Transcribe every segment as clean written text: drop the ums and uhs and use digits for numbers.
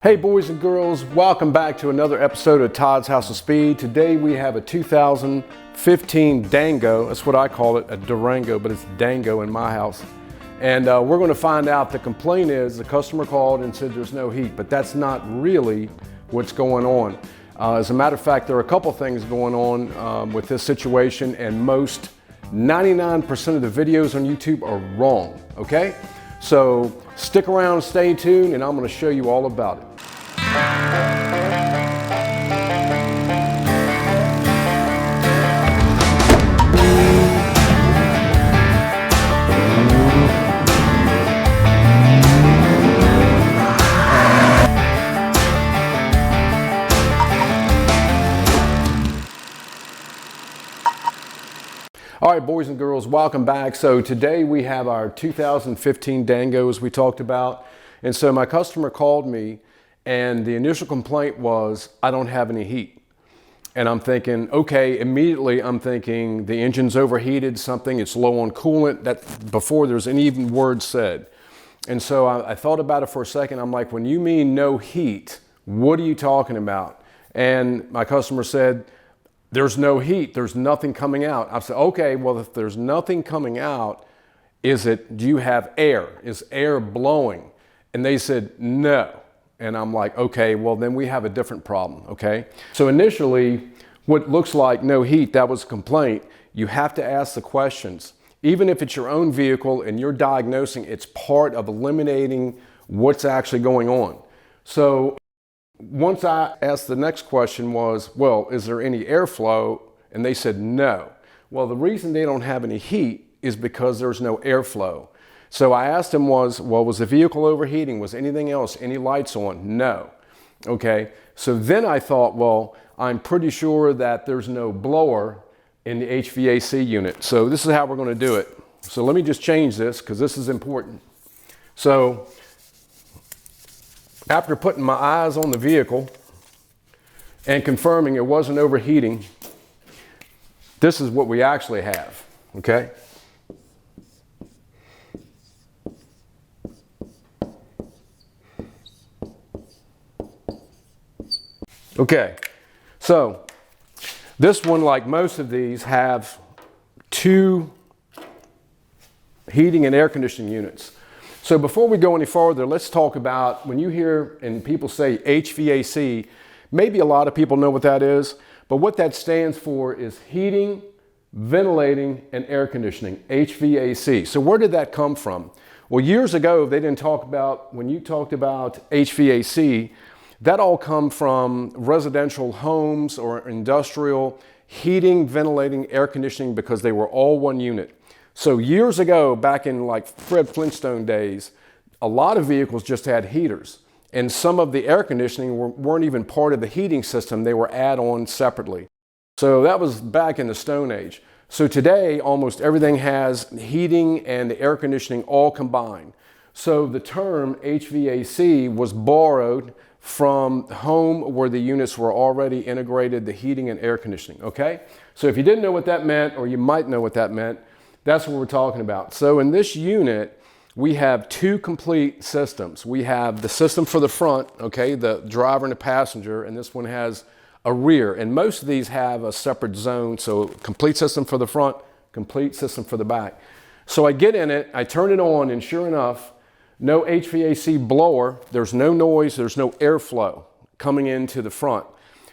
Hey boys and girls, welcome back to another episode of Todd's House of Speed. Today we have a 2015 Dango. That's what I call it, a Durango, but it's Dango in my house. And we're going to find out. The complaint is the customer called and said there's no heat, but that's not really what's going on. As a matter of fact, there are a couple things going on with this situation, and 99% of the videos on YouTube are wrong, okay? So stick around, stay tuned, and I'm going to show you all about it. All right, boys and girls, welcome back. So today we have our 2015 Dango, as we talked about. And so my customer called me, and the initial complaint was, I don't have any heat. And I'm thinking, okay, immediately I'm thinking the engine's overheated, it's low on coolant, that before there's any even word said. And so I thought about it for a second. I'm like, when you mean no heat, what are you talking about? And my customer said, there's no heat, there's nothing coming out. I said, okay, well, if there's nothing coming out, do you have air? Is air blowing? And they said, no. And I'm like, okay, well, then we have a different problem, okay? So initially, what looks like no heat, that was a complaint. You have to ask the questions. Even if it's your own vehicle and you're diagnosing, it's part of eliminating what's actually going on. So once I asked, the next question was, well, is there any airflow? And they said no. Well, the reason they don't have any heat is because there's no airflow. So I asked him was the vehicle overheating? Was anything else, any lights on? No. Okay, so then I thought, well, I'm pretty sure that there's no blower in the HVAC unit. So this is how we're going to do it. So let me just change this because this is important. So after putting my eyes on the vehicle and confirming it wasn't overheating, this is what we actually have, okay? Okay, so this one, like most of these, have two heating and air conditioning units. So before we go any farther, let's talk about, when you hear and people say HVAC, maybe a lot of people know what that is, but what that stands for is heating, ventilating, and air conditioning, HVAC. So where did that come from? Well, years ago, they didn't talk about, when you talked about HVAC, that all come from residential homes or industrial heating, ventilating, air conditioning, because they were all one unit. So years ago, back in like Fred Flintstone days, a lot of vehicles just had heaters, and some of the air conditioning weren't even part of the heating system. They were add-on separately. So that was back in the Stone Age. So today, almost everything has heating and the air conditioning all combined. So the term HVAC was borrowed from home where the units were already integrated, the heating and air conditioning, okay? So if you didn't know what that meant, or you might know what that meant, that's what we're talking about. So in this unit, we have two complete systems. We have the system for the front, okay, the driver and the passenger, and this one has a rear. And most of these have a separate zone, so complete system for the front, complete system for the back. So I get in it, I turn it on, and sure enough, no HVAC blower, there's no noise, there's no airflow coming into the front.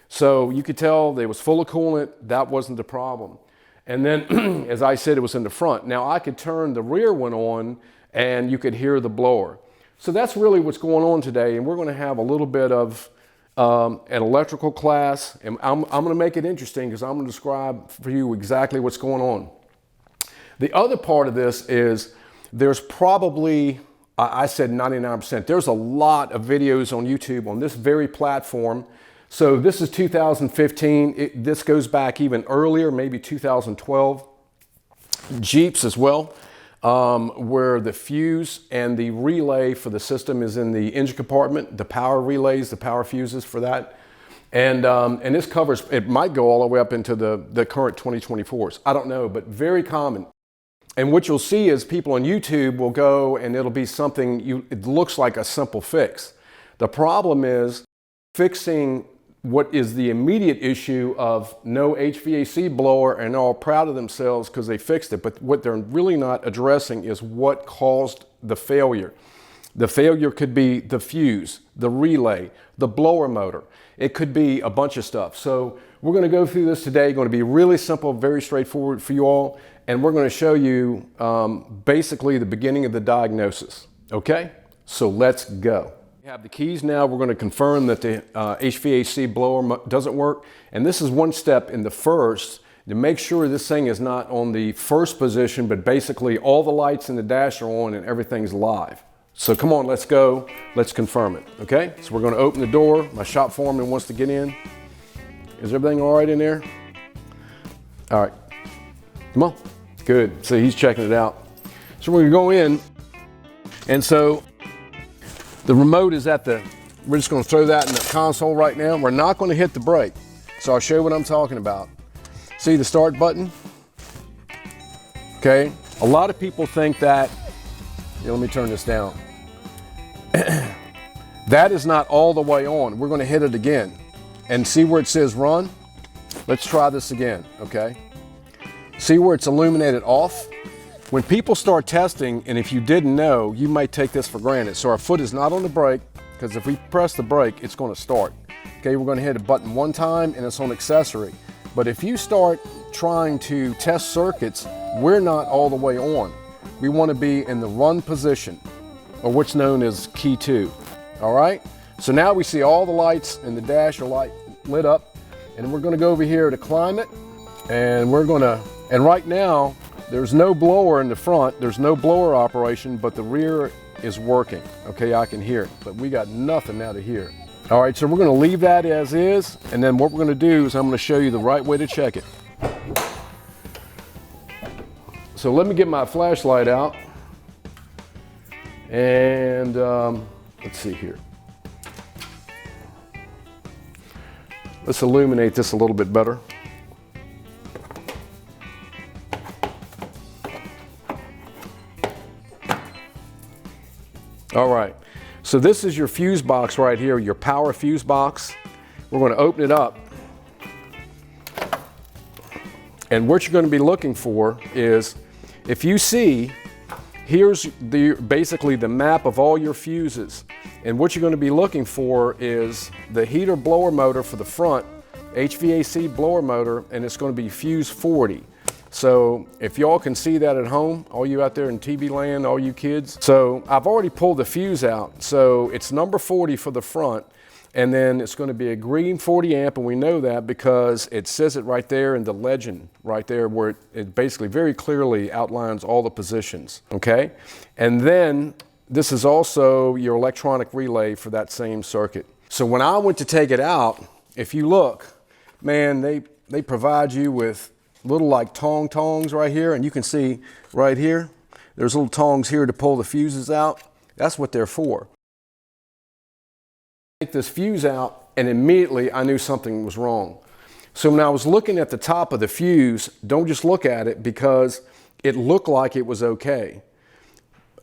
So you could tell it was full of coolant, that wasn't the problem. And then, as I said, it was in the front. Now I could turn the rear one on and you could hear the blower. So that's really what's going on today, and we're going to have a little bit of an electrical class, and I'm going to make it interesting because I'm going to describe for you exactly what's going on. The other part of this is there's probably, I said 99%. There's a lot of videos on YouTube on this very platform. So this is 2015. This goes back even earlier, maybe 2012. Jeeps as well, where the fuse and the relay for the system is in the engine compartment, the power relays, the power fuses for that. And this covers, it might go all the way up into the current 2024s. I don't know, but very common. And what you'll see is people on YouTube will go and it'll be something, it looks like a simple fix. The problem is fixing what is the immediate issue of no HVAC blower, and they're all proud of themselves because they fixed it. But what they're really not addressing is what caused the failure. The failure could be the fuse, the relay, the blower motor. It could be a bunch of stuff. So we're going to go through this today. Going to be really simple, very straightforward for you all. And we're going to show you basically the beginning of the diagnosis. Okay? So let's go. We have the keys now. We're going to confirm that the HVAC blower doesn't work. And this is one step in the first to make sure this thing is not on the first position, but basically all the lights in the dash are on and everything's live. So come on, let's go. Let's confirm it. Okay? So we're going to open the door. My shop foreman wants to get in. Is everything all right in there? All right. Come on. Good. So he's checking it out. So we're going to go in. And so the remote is we're just going to throw that in the console right now. We're not going to hit the brake. So I'll show you what I'm talking about. See the start button? Okay. A lot of people think that, let me turn this down. That is not all the way on. We're going to hit it again. And see where it says run? Let's try this again, okay? See where it's illuminated off? When people start testing, and if you didn't know, you might take this for granted. So our foot is not on the brake, because if we press the brake, it's going to start. Okay, we're going to hit a button one time, and it's on accessory. But if you start trying to test circuits, we're not all the way on. We want to be in the run position, or what's known as key 2. All right? So now we see all the lights in the dash are lit up, and we're going to go over here to climate, and and right now, there's no blower in the front, there's no blower operation, but the rear is working. Okay, I can hear it, but we got nothing now to hear. All right, so we're going to leave that as is, and then what we're going to do is I'm going to show you the right way to check it. So let me get my flashlight out, and let's see here. Let's illuminate this a little bit better. All right, so this is your fuse box right here, your power fuse box. We're going to open it up. And what you're going to be looking for is, if you see, here's basically the map of all your fuses. And what you're going to be looking for is the heater blower motor for the front, HVAC blower motor, and it's going to be fuse 40. So if y'all can see that at home, all you out there in TV land, all you kids. So I've already pulled the fuse out. So it's number 40 for the front, and then it's going to be a green 40 amp, and we know that because it says it right there in the legend right there, where it basically very clearly outlines all the positions, okay? And then this is also your electronic relay for that same circuit. So when I went to take it out, if you look, man, they provide you with little like tongs right here, and you can see right here, there's little tongs here to pull the fuses out. That's what they're for. Take this fuse out, and immediately I knew something was wrong. So when I was looking at the top of the fuse, don't just look at it because it looked like it was okay.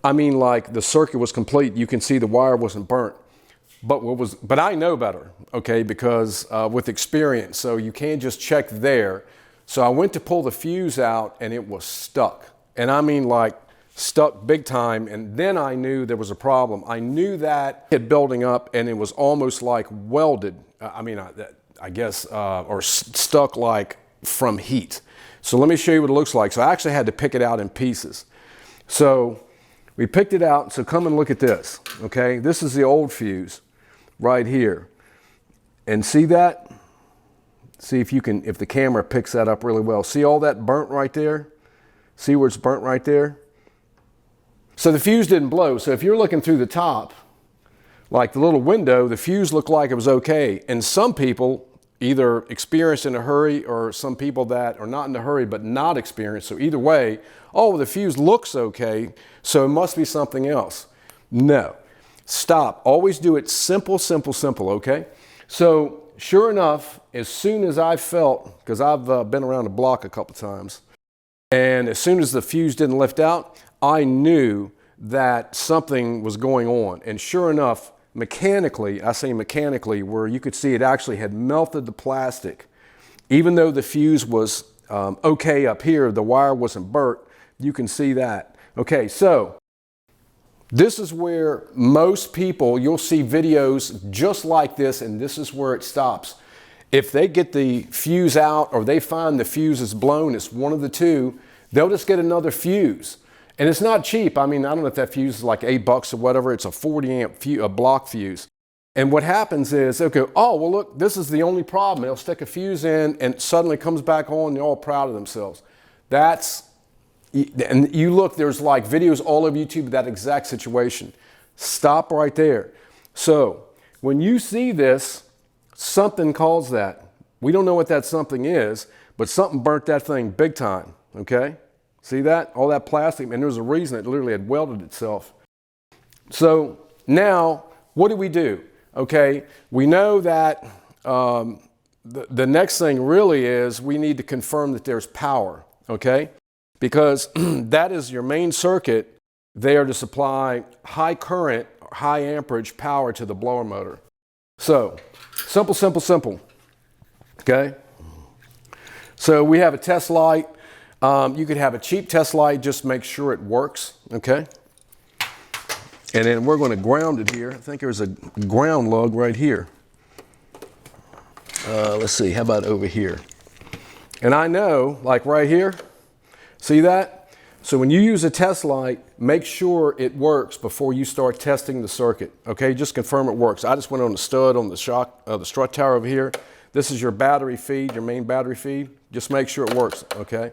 I mean, like the circuit was complete. You can see the wire wasn't burnt. But I know better, okay, because with experience, so you can't just check there. So I went to pull the fuse out, and it was stuck. And I mean like stuck big time, and then I knew there was a problem. I knew that it building up, and it was almost like welded, I guess, or stuck like from heat. So let me show you what it looks like. So I actually had to pick it out in pieces. So we picked it out, so come and look at this, okay? This is the old fuse right here. And see that? See if the camera picks that up really well. See all that burnt right there? See where it's burnt right there? So the fuse didn't blow. So if you're looking through the top, like the little window, the fuse looked like it was okay. And some people either experienced in a hurry, or some people that are not in a hurry but not experienced. So either way, oh, the fuse looks okay, so it must be something else. No. Stop. Always do it simple, simple, simple, okay? So sure enough, as soon as I felt, because I've been around the block a couple times, and as soon as the fuse didn't lift out, I knew that something was going on. And sure enough, mechanically, I say mechanically, where you could see it actually had melted the plastic. Even though the fuse was okay up here, the wire wasn't burnt, you can see that. Okay, so this is where most people, you'll see videos just like this, and this is where it stops. If they get the fuse out or they find the fuse is blown, it's one of the two, they'll just get another fuse. And it's not cheap. I mean, I don't know if that fuse is like $8 or whatever. It's a 40 amp a block fuse. And what happens is, okay, oh, well, look, this is the only problem. They'll stick a fuse in and it suddenly comes back on and they're all proud of themselves. And you look, there's like videos all over YouTube of that exact situation. Stop right there. So when you see this, something caused that. We don't know what that something is, but something burnt that thing big time, okay? See that? All that plastic, and there's a reason it literally had welded itself. So now, what do? Okay, we know that the next thing really is we need to confirm that there's power, okay? Because that is your main circuit there to supply high current, high amperage power to the blower motor. So, simple, okay? So we have a test light. You could have a cheap test light, just make sure it works, okay? And then we're going to ground it here. I think there's a ground lug right here. Let's see, how about over here? And I know, like right here, see that? So when you use a test light, make sure it works before you start testing the circuit, okay? Just confirm it works. I just went on the stud on the strut tower over here. This is your battery feed, your main battery feed. Just make sure it works, okay?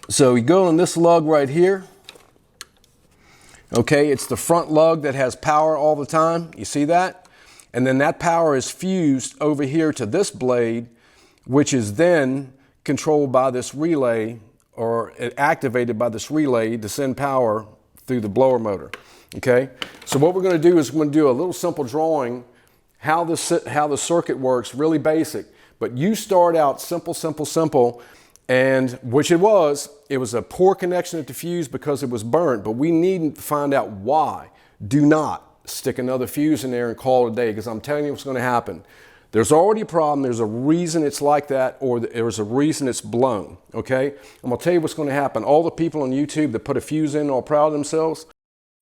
So you go on this lug right here. Okay, it's the front lug that has power all the time. You see that? And then that power is fused over here to this blade, which is then controlled by this relay or activated by this relay to send power through the blower motor. Okay, so what we're going to do is we're going to do a little simple drawing how the circuit works, really basic. But you start out simple. And which it was a poor connection at the fuse because it was burnt, but we need to find out why. Do not stick another fuse in there and call it a day, because I'm telling you what's going to happen. There's already a problem, there's a reason it's like that, or there's a reason it's blown, okay? I'm going to tell you what's going to happen. All the people on YouTube that put a fuse in all proud of themselves,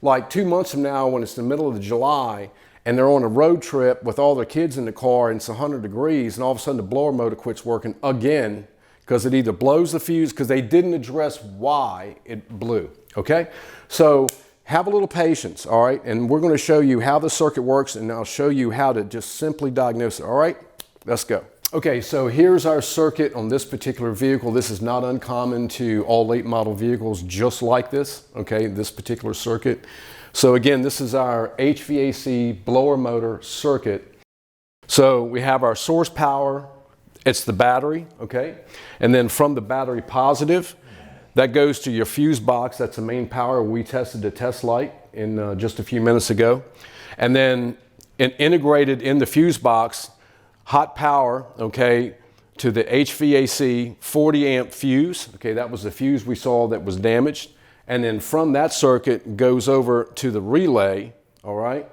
like 2 months from now when it's the middle of July and they're on a road trip with all their kids in the car and it's 100 degrees and all of a sudden the blower motor quits working again, because it either blows the fuse because they didn't address why it blew, okay? So have a little patience, all right? And we're going to show you how the circuit works, and I'll show you how to just simply diagnose it, all right? Let's go. Okay, so here's our circuit on this particular vehicle. This is not uncommon to all late model vehicles just like this, okay, this particular circuit. So again, this is our HVAC blower motor circuit. So we have our source power. It's the battery, okay? And then from the battery positive, that goes to your fuse box. That's the main power. We tested the test light in just a few minutes ago. And then integrated in the fuse box, hot power, okay, to the HVAC 40 amp fuse. Okay, that was the fuse we saw that was damaged. And then from that circuit goes over to the relay, all right?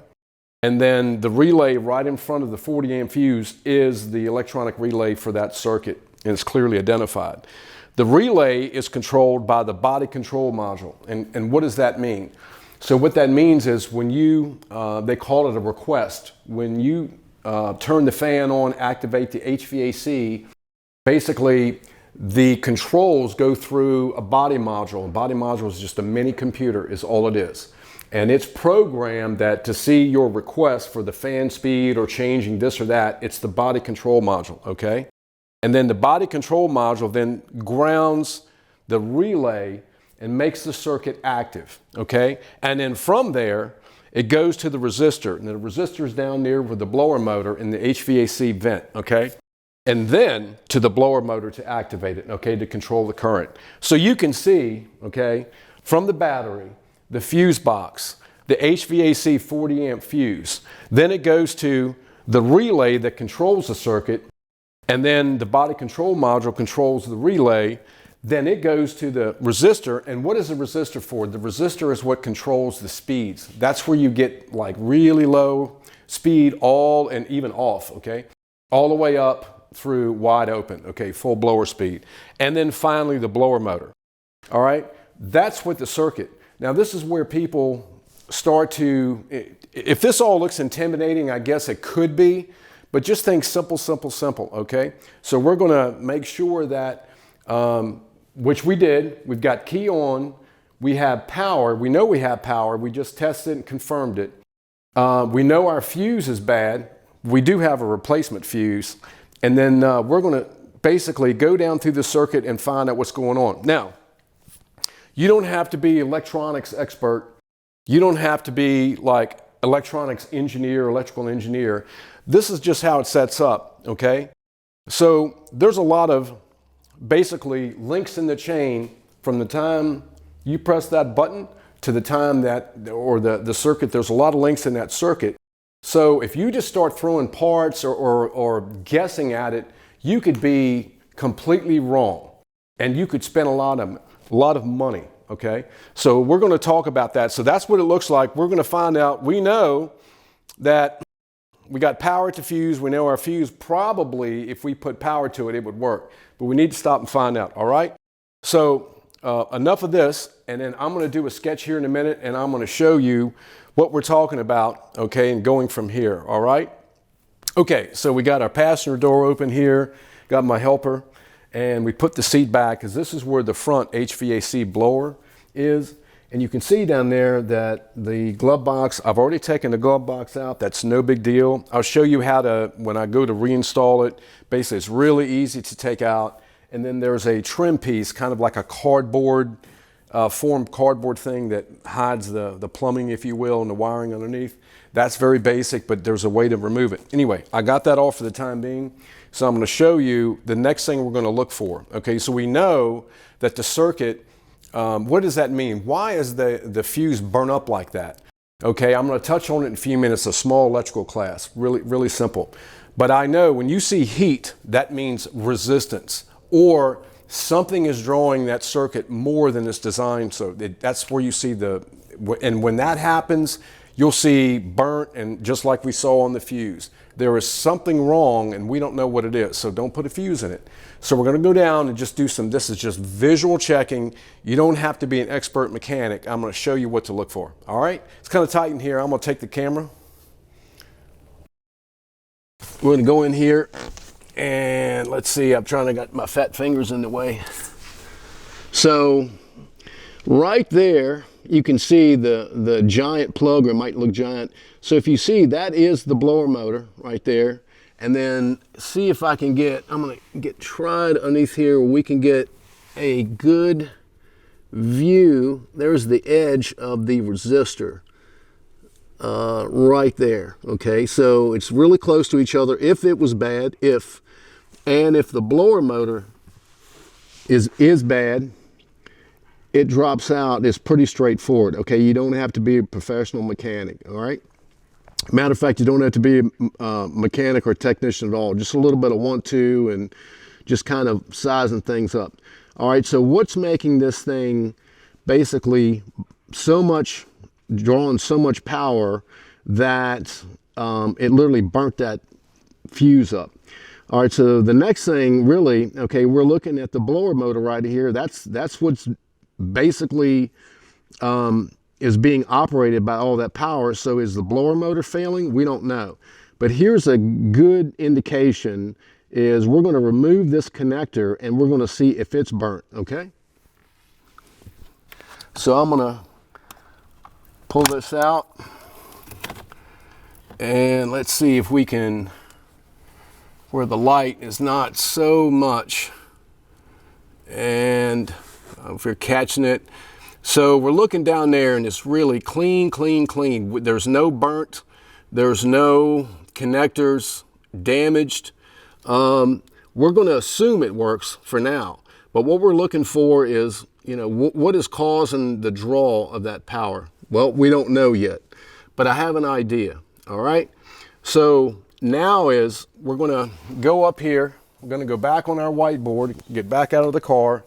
And then the relay right in front of the 40 amp fuse is the electronic relay for that circuit, and it's clearly identified. The relay is controlled by the body control module. And what does that mean? So what that means is when you, they call it a request, when you turn the fan on, activate the HVAC, basically the controls go through a body module. A body module is just a mini computer is all it is. And it's programmed that to see your request for the fan speed or changing this or that, it's the body control module, okay? And then the body control module then grounds the relay and makes the circuit active, okay? And then from there, it goes to the resistor. And the resistor is down there with the blower motor in the HVAC vent, okay? And then to the blower motor to activate it, okay, to control the current. So you can see, okay, from the battery, the fuse box, the HVAC 40 amp fuse. Then it goes to the relay that controls the circuit, and then the body control module controls the relay. Then it goes to the resistor. And what is the resistor for? The resistor is what controls the speeds. That's where you get like really low speed, all and even off, okay? All the way up through wide open, okay, full blower speed. And then finally the blower motor, all right? That's what the circuit. Now this is where people start to, if this all looks intimidating, I guess it could be, but just think simple, simple, simple, okay? So we're gonna make sure that, which we did, we've got key on, we have power, we know we have power, we just tested and confirmed it. We know our fuse is bad, we do have a replacement fuse, and then we're gonna basically go down through the circuit and find out what's going on. Now, you don't have to be electronics expert, you don't have to be like electronics engineer, electrical engineer. This is just how it sets up, okay? So there's a lot of basically links in the chain from the time you press that button to the time that, or the circuit, there's a lot of links in that circuit. So if you just start throwing parts or guessing at it, you could be completely wrong and you could spend a lot of money, okay? So we're gonna talk about that. So that's what it looks like. We're gonna find out, we know that we got power to fuse. We know our fuse probably, if we put power to it, it would work. But we need to stop and find out, all right? So enough of this, and then I'm gonna do a sketch here in a minute, and I'm gonna show you what we're talking about, okay, and going from here, all right? Okay, so we got our passenger door open here, got my helper, and we put the seat back, because this is where the front HVAC blower is. And you can see down there that the glove box, I've already taken the glove box out. That's no big deal. I'll show you how to, when I go to reinstall it, basically it's really easy to take out. And then there's a trim piece, kind of like a cardboard, formed cardboard thing that hides the plumbing, if you will, and the wiring underneath. That's very basic, but there's a way to remove it. Anyway, I got that off for the time being. So I'm gonna show you the next thing we're gonna look for. Okay, so we know that the circuit, what does that mean? Why is the fuse burn up like that? Okay, I'm going to touch on it in a few minutes, a small electrical class, really simple. But I know when you see heat, that means resistance, or something is drawing that circuit more than it's designed. So that's where you see and when that happens, you'll see burnt, and just like we saw on the fuse. There is something wrong and we don't know what it is, so don't put a fuse in it. So we're gonna go down and just do this is just visual checking. You don't have to be an expert mechanic. I'm gonna show you what to look for, all right? It's kind of tight in here. I'm gonna take the camera. We're gonna go in here and let's see, I'm trying to get my fat fingers in the way. So right there, you can see the giant plug, or it might look giant. So if you see, that is the blower motor right there. And then see if I can I'm gonna tried underneath here where we can get a good view. There's the edge of the resistor right there, okay? So it's really close to each other. If it was bad, if the blower motor is bad, it drops out. It's pretty straightforward, okay? You don't have to be a professional mechanic, all right? Matter of fact, you don't have to be a mechanic or technician at all. Just a little bit of 1-2 and just kind of sizing things up. All right, so what's making this thing basically drawing so much power that it literally burnt that fuse up? All right, so the next thing really, okay, we're looking at the blower motor right here. That's what's basically is being operated by all that power. So is the blower motor failing? We don't know. But here's a good indication is we're going to remove this connector and we're going to see if it's burnt, okay? So I'm going to pull this out and let's see if we can, where the light is not so much, and if you're catching it. So we're looking down there and it's really clean. There's no burnt, there's no connectors damaged. We're going to assume it works for now, but what we're looking for is, you know, what is causing the draw of that power? Well, we don't know yet, but I have an idea, all right? So now we're going to go up here, we're going to go back on our whiteboard, get back out of the car,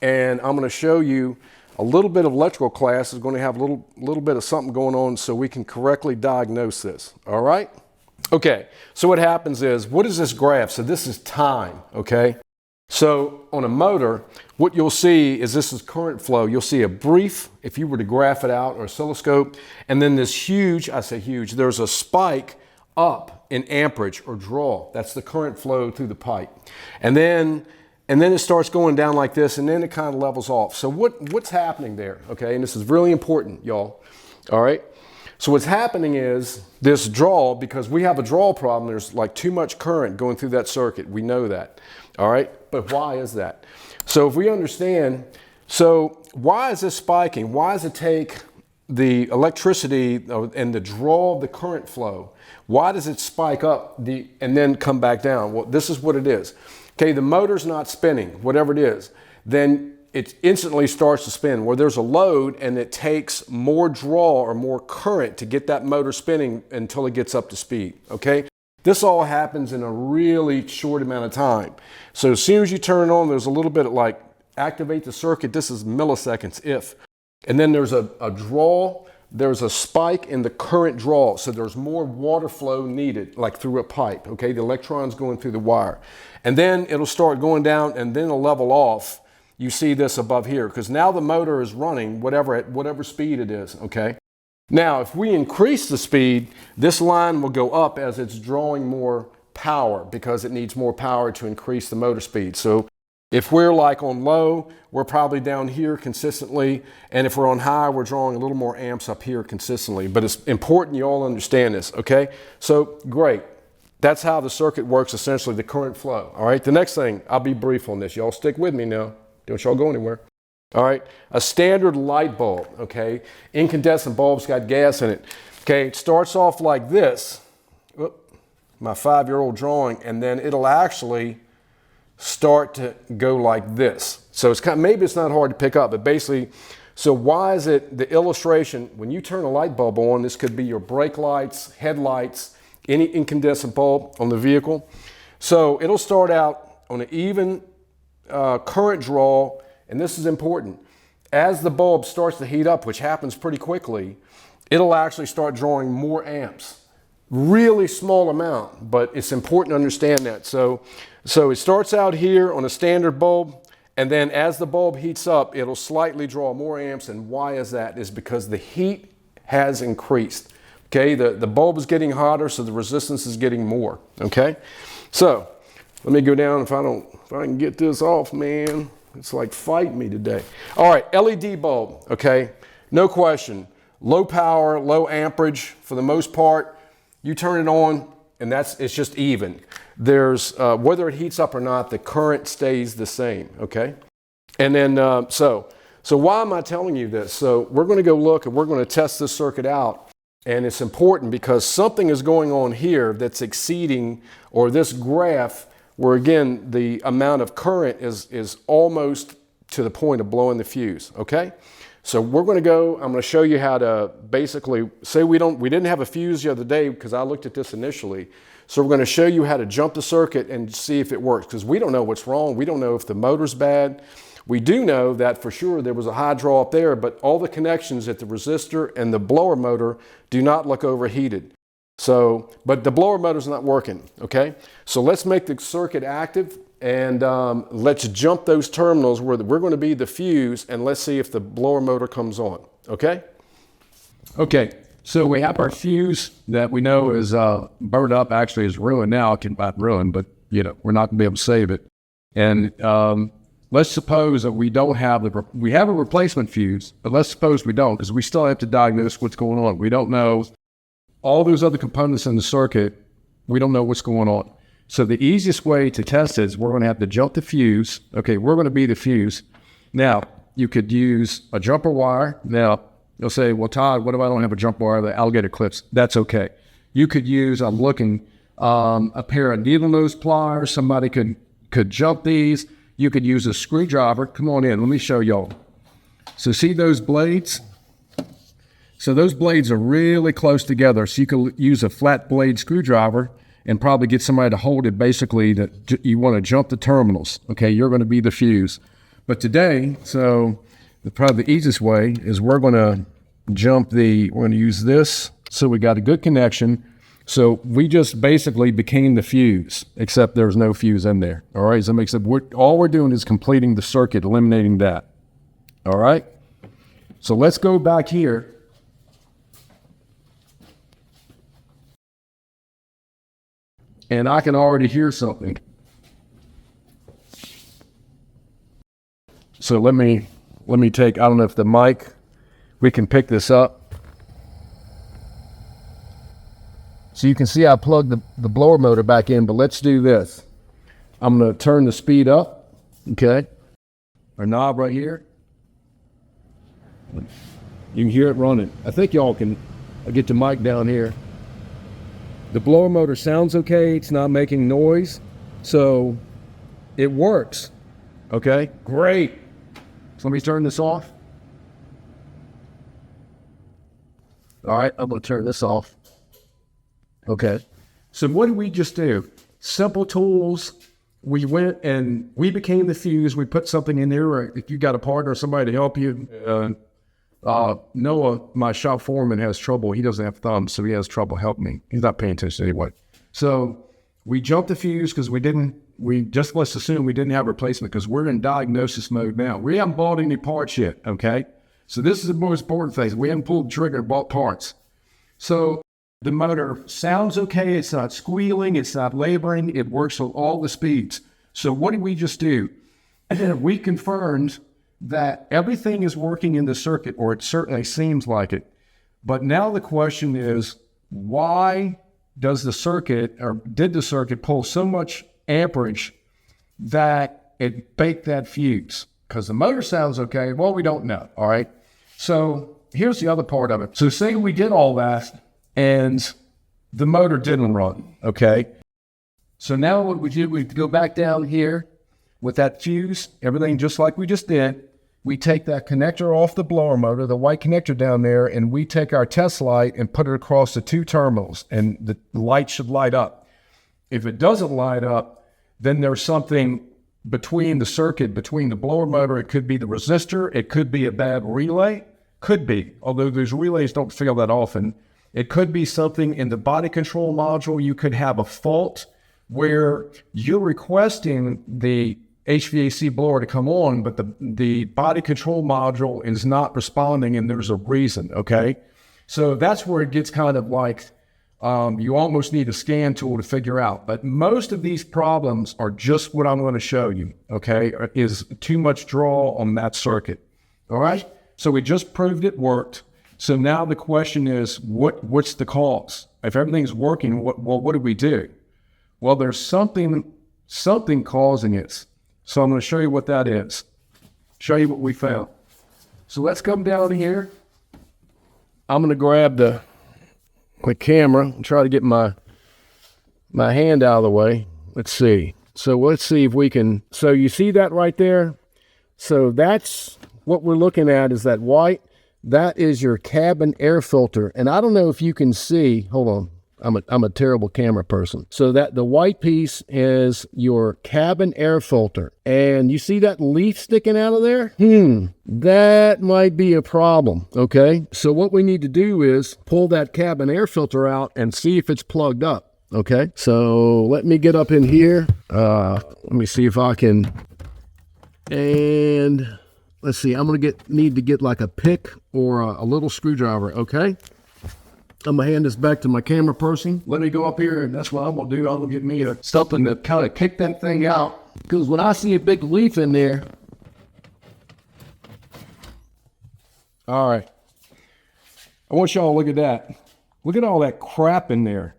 and I'm going to show you a little bit of electrical class is going to have a little bit of something going on so we can correctly diagnose this. All right? Okay, so what happens is, what is this graph? So this is time, okay? So on a motor, what you'll see is this is current flow. You'll see a brief, if you were to graph it out, or oscilloscope, and then this huge, I say huge, there's a spike up in amperage or draw. That's the current flow through the pipe. And then it starts going down like this, and then it kind of levels off. So what's happening there, okay? And this is really important, y'all, all right? So what's happening is this draw, because we have a draw problem, there's like too much current going through that circuit. We know that, all right? But why is that? So if we understand, so why is this spiking? Why does it take the electricity and the draw of the current flow? Why does it spike up and then come back down? Well, this is what it is. Okay, the motor's not spinning, whatever it is. Then it instantly starts to spin. Where there's a load and it takes more draw or more current to get that motor spinning until it gets up to speed, okay? This all happens in a really short amount of time. So as soon as you turn it on, there's a little bit of like activate the circuit. This is milliseconds if. And then there's a draw. There's a spike in the current draw. So there's more water flow needed, like through a pipe, okay? The electrons going through the wire. And then it'll start going down and then it'll level off. You see this above here, because now the motor is running at whatever speed it is, okay? Now, if we increase the speed, this line will go up as it's drawing more power because it needs more power to increase the motor speed. So if we're like on low, we're probably down here consistently. And if we're on high, we're drawing a little more amps up here consistently. But it's important you all understand this, okay? So great. That's how the circuit works, essentially, the current flow. All right, the next thing, I'll be brief on this. Y'all stick with me now. Don't y'all go anywhere. All right, a standard light bulb, okay? Incandescent bulb's got gas in it. Okay, it starts off like this. Whoop, my 5-year-old drawing, and then it'll actually start to go like this. So it's kind of, maybe it's not hard to pick up, but basically, so why is it the illustration, when you turn a light bulb on, this could be your brake lights, headlights, any incandescent bulb on the vehicle. So it'll start out on an even current draw, and this is important. As the bulb starts to heat up, which happens pretty quickly, it'll actually start drawing more amps. Really small amount, but it's important to understand that. So it starts out here on a standard bulb, and then as the bulb heats up, it'll slightly draw more amps. And why is that? Is because the heat has increased. Okay, the bulb is getting hotter, so the resistance is getting more. Okay, so let me go down. If I can get this off, man, it's like fighting me today. All right, LED bulb. Okay, no question, low power, low amperage for the most part. You turn it on, and it's just even. There's whether it heats up or not, the current stays the same. Okay, and then so why am I telling you this? So we're going to go look and we're going to test this circuit out. And it's important because something is going on here that's exceeding, or this graph, where again, the amount of current is almost to the point of blowing the fuse, okay? So we're gonna go, I'm gonna show you how to basically, say we didn't have a fuse the other day because I looked at this initially. So we're gonna show you how to jump the circuit and see if it works, because we don't know what's wrong. We don't know if the motor's bad. We do know that for sure there was a high draw up there, but all the connections at the resistor and the blower motor do not look overheated. So, but the blower motor's not working, okay? So let's make the circuit active and let's jump those terminals where we're going to be the fuse, and let's see if the blower motor comes on, okay? Okay, so we have our fuse that we know is burned up, actually is ruined now. It can not ruined, but you know, we're not going to be able to save it. And let's suppose that we don't have we have a replacement fuse, but let's suppose we don't, because we still have to diagnose what's going on. We don't know all those other components in the circuit. We don't know what's going on. So the easiest way to test it is we're going to have to jump the fuse. Okay, we're going to be the fuse. Now, you could use a jumper wire. Now, you'll say, well, Todd, what if I don't have a jumper wire, the alligator clips? That's okay. You could use, I'm looking, a pair of needle nose pliers. Somebody could jump these. You could use a screwdriver. Come on in, let me show y'all. So see those blades? So those blades are really close together. So you can use a flat blade screwdriver and probably get somebody to hold it, basically that you want to jump the terminals. Okay, you're going to be the fuse. But today, probably the easiest way is we're going to use this. So we got a good connection. So we just basically became the fuse, except there's no fuse in there. All right, so that makes it, all we're doing is completing the circuit, eliminating that. All right, so let's go back here. And I can already hear something. So let me take, I don't know if the mic, we can pick this up. So you can see I plugged the blower motor back in, but let's do this. I'm gonna turn the speed up, okay? Our knob right here. You can hear it running. I think y'all can, I'll get the mic down here. The blower motor sounds okay, it's not making noise, so it works, okay? Great. So let me turn this off. All right, I'm gonna turn this off. Okay, so what did we just do? Simple tools. We went and we became the fuse. We put something in there, or if you got a partner or somebody to help you. Noah, my shop foreman, has trouble. He doesn't have thumbs, so he has trouble helping me. He's not paying attention anyway. So we jumped the fuse because let's assume we didn't have a replacement because we're in diagnosis mode now. We haven't bought any parts yet, okay? So this is the most important thing. We haven't pulled the trigger and bought parts. So the motor sounds okay. It's not squealing. It's not laboring. It works on all the speeds. So what did we just do? We confirmed that everything is working in the circuit, or it certainly seems like it. But now the question is, why did the circuit pull so much amperage that it baked that fuse? Because the motor sounds okay. Well, we don't know, all right? So here's the other part of it. So say we did all that and the motor didn't run, okay? So now what we do, we go back down here with that fuse, everything just like we just did. We take that connector off the blower motor, the white connector down there, and we take our test light and put it across the two terminals, and the light should light up. If it doesn't light up, then there's something between the circuit, between the blower motor. It could be the resistor. It could be a bad relay. Could be, although those relays don't fail that often. It could be something in the body control module. You could have a fault where you're requesting the HVAC blower to come on, but the body control module is not responding, and there's a reason, okay? So that's where it gets kind of like you almost need a scan tool to figure out. But most of these problems are just what I'm going to show you, okay, is too much draw on that circuit, all right? So we just proved it worked. So now the question is, what's the cause? If everything's working, what do we do? Well, there's something causing it. So I'm going to show you what that is. Show you what we found. So let's come down here. I'm going to grab the camera and try to get my hand out of the way. Let's see. So let's see if we can. So you see that right there? So that's what we're looking at, is that white. That is your cabin air filter. And I don't know if you can see. Hold on. I'm a terrible camera person. So that the white piece is your cabin air filter. And you see that leaf sticking out of there? That might be a problem, okay? So what we need to do is pull that cabin air filter out and see if it's plugged up, okay? So let me get up in here. Let me see if I can, and let's see, I'm gonna need to get like a pick or a little screwdriver, okay? I'm gonna hand this back to my camera person. Let me go up here, and that's what I'm gonna do. I'm gonna get me something to kind of kick that thing out. Because when I see a big leaf in there, all right, I want y'all to look at that. Look at all that crap in there.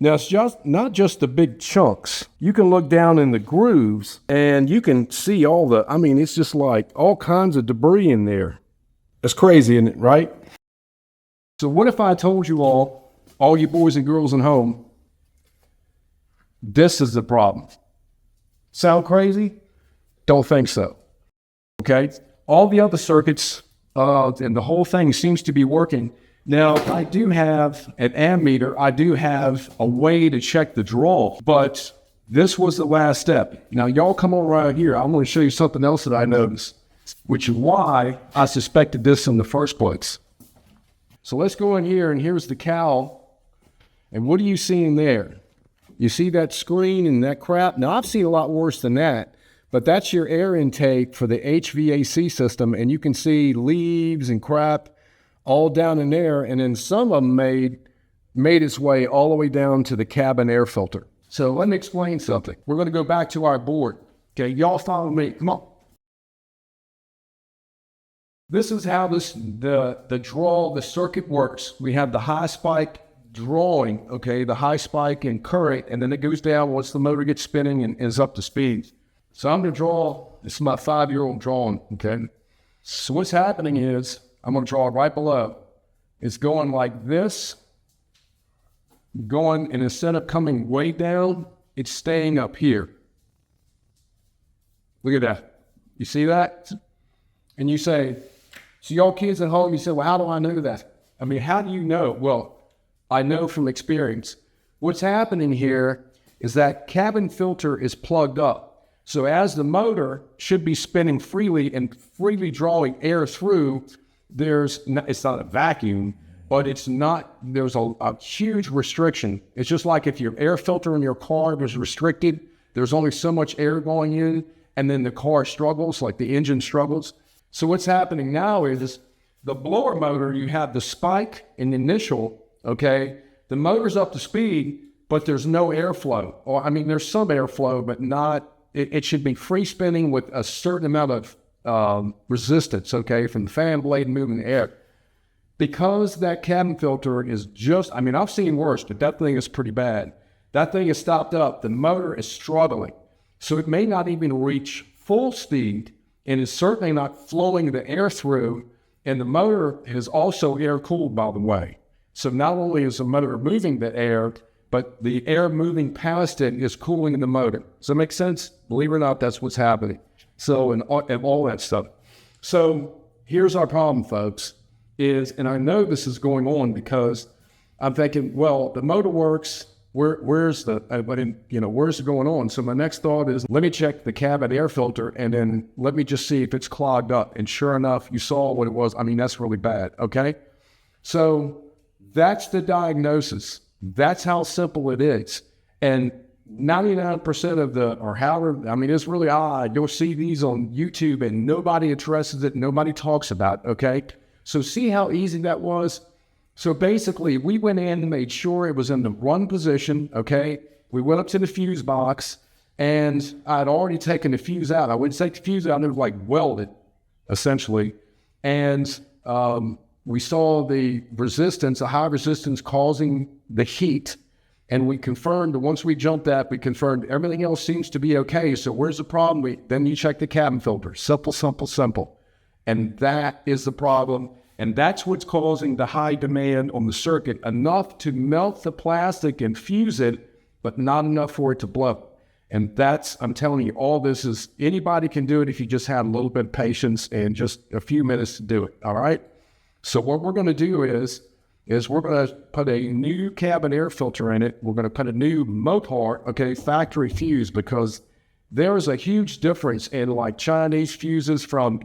Now, it's not just the big chunks. You can look down in the grooves, and you can see it's just like all kinds of debris in there. It's crazy, isn't it, right? So what if I told you all you boys and girls at home, this is the problem? Sound crazy? Don't think so. Okay? All the other circuits and the whole thing seems to be working. Now, I do have an ammeter. I do have a way to check the draw, but This was the last step. Now, y'all come on right here. I'm going to show you something else that I noticed, which is why I suspected this in the first place. So let's go in here, and here's the cowl. And what are you seeing there? You see that screen and that crap? Now, I've seen a lot worse than that, but that's your air intake for the HVAC system, and you can see leaves and crap all down in there, and then some of them made its way all the way down to the cabin air filter. So let me explain something. We're going to go back to our board. Okay, y'all follow me. Come on. This is how the circuit works. We have the high spike drawing, okay, the high spike in current, and then it goes down once the motor gets spinning and is up to speed. So I'm going to draw, this is my 5-year-old drawing, okay? So what's happening is, I'm going to draw it right below. It's going like this, and instead of coming way down, it's staying up here. Look at that. You see that? And you say, so y'all kids at home, you say, well, how do I know that? I mean, how do you know? Well, I know from experience. What's happening here is that cabin filter is plugged up. So as the motor should be spinning freely and freely drawing air through, it's not a vacuum, but there's a huge restriction. It's just like if your air filter in your car was restricted, there's only so much air going in, and then the car struggles, like the engine struggles. So what's happening now is the blower motor, you have the spike in the initial, okay? The motor's up to speed, but there's no airflow. Or, I mean, there's some airflow, but not, it should be free spinning with a certain amount of resistance, okay, from the fan blade moving the air. Because that cabin filter is I've seen worse, but that thing is pretty bad. That thing is stopped up. The motor is struggling. So it may not even reach full speed, and it's certainly not flowing the air through. And the motor is also air-cooled, by the way. So not only is the motor moving the air, but the air moving past it is cooling the motor. Does that make sense? Believe it or not, that's what's happening. So, and all that stuff. So here's our problem, folks, and I know this is going on because I'm thinking, well, the motor works, where's it going on? So my next thought is, let me check the cabin air filter, and then let me just see if it's clogged up. And sure enough, you saw what it was. I mean, that's really bad, okay? So that's the diagnosis. That's how simple it is. And 99% of it's really odd. You'll see these on YouTube and nobody addresses it, nobody talks about it, okay? So see how easy that was? So basically, we went in and made sure it was in the run position, okay? We went up to the fuse box, and I'd already taken the fuse out. I wouldn't take the fuse out, it was like welded, essentially. And we saw the resistance, a high resistance causing the heat, and we confirmed, once we jumped that, we confirmed everything else seems to be okay. So where's the problem? Then you check the cabin filter. Simple, simple, simple. And that is the problem. And that's what's causing the high demand on the circuit, enough to melt the plastic and fuse it, but not enough for it to blow. And I'm telling you, all this is, anybody can do it if you just had a little bit of patience and just a few minutes to do it, all right? So what we're going to do is we're going to put a new cabin air filter in it. We're going to put a new Mopar, okay, factory fuse, because there is a huge difference in like Chinese fuses from,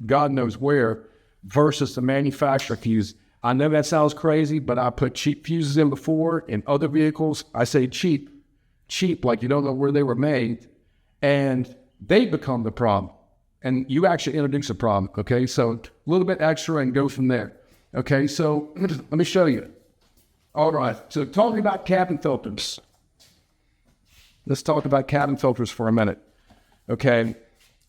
God knows where, versus the manufacturer fuse. I know that sounds crazy, but I put cheap fuses in before in other vehicles. I say cheap, like you don't know where they were made, and they become the problem. And you actually introduce a problem, okay? So a little bit extra and go from there. Okay, so let me show you. All right, so talking about cabin filters. Let's talk about cabin filters for a minute. Okay,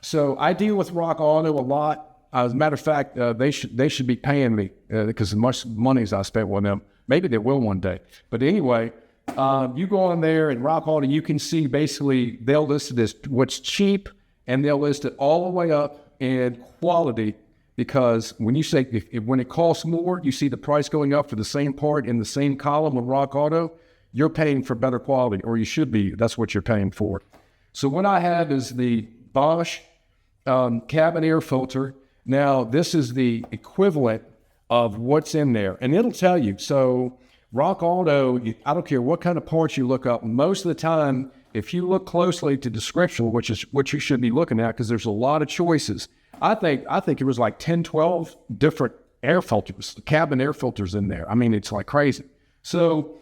so I deal with Rock Auto a lot. As a matter of fact, they should be paying me because as much money as I spent with them. Maybe they will one day. But anyway, you go on there and Rock Auto, you can see basically they'll list it as what's cheap, and they'll list it all the way up in quality. Because when you say, when it costs more, you see the price going up for the same part in the same column with Rock Auto, you're paying for better quality, or you should be. That's what you're paying for. So what I have is the Bosch cabin air filter. Now, this is the equivalent of what's in there, and it'll tell you. So Rock Auto, I don't care what kind of parts you look up, most of the time if you look closely to description, which is what you should be looking at, because there's a lot of choices. I think it was like 10, 12 different air filters, cabin air filters in there. I mean, it's like crazy. So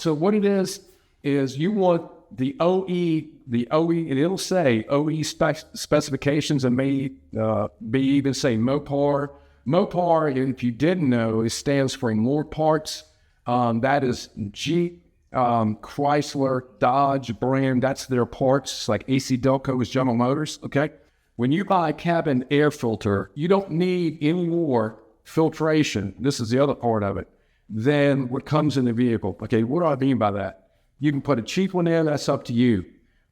what it is you want the OE, and it'll say OE specifications, and may be even say Mopar. Mopar, if you didn't know, it stands for more parts. That is Jeep, Chrysler, Dodge brand. That's their parts. It's like AC Delco is General Motors. Okay. When you buy a cabin air filter, you don't need any more filtration. This is the other part of it than what comes in the vehicle. Okay. What do I mean by that? You can put a cheap one in. That's up to you.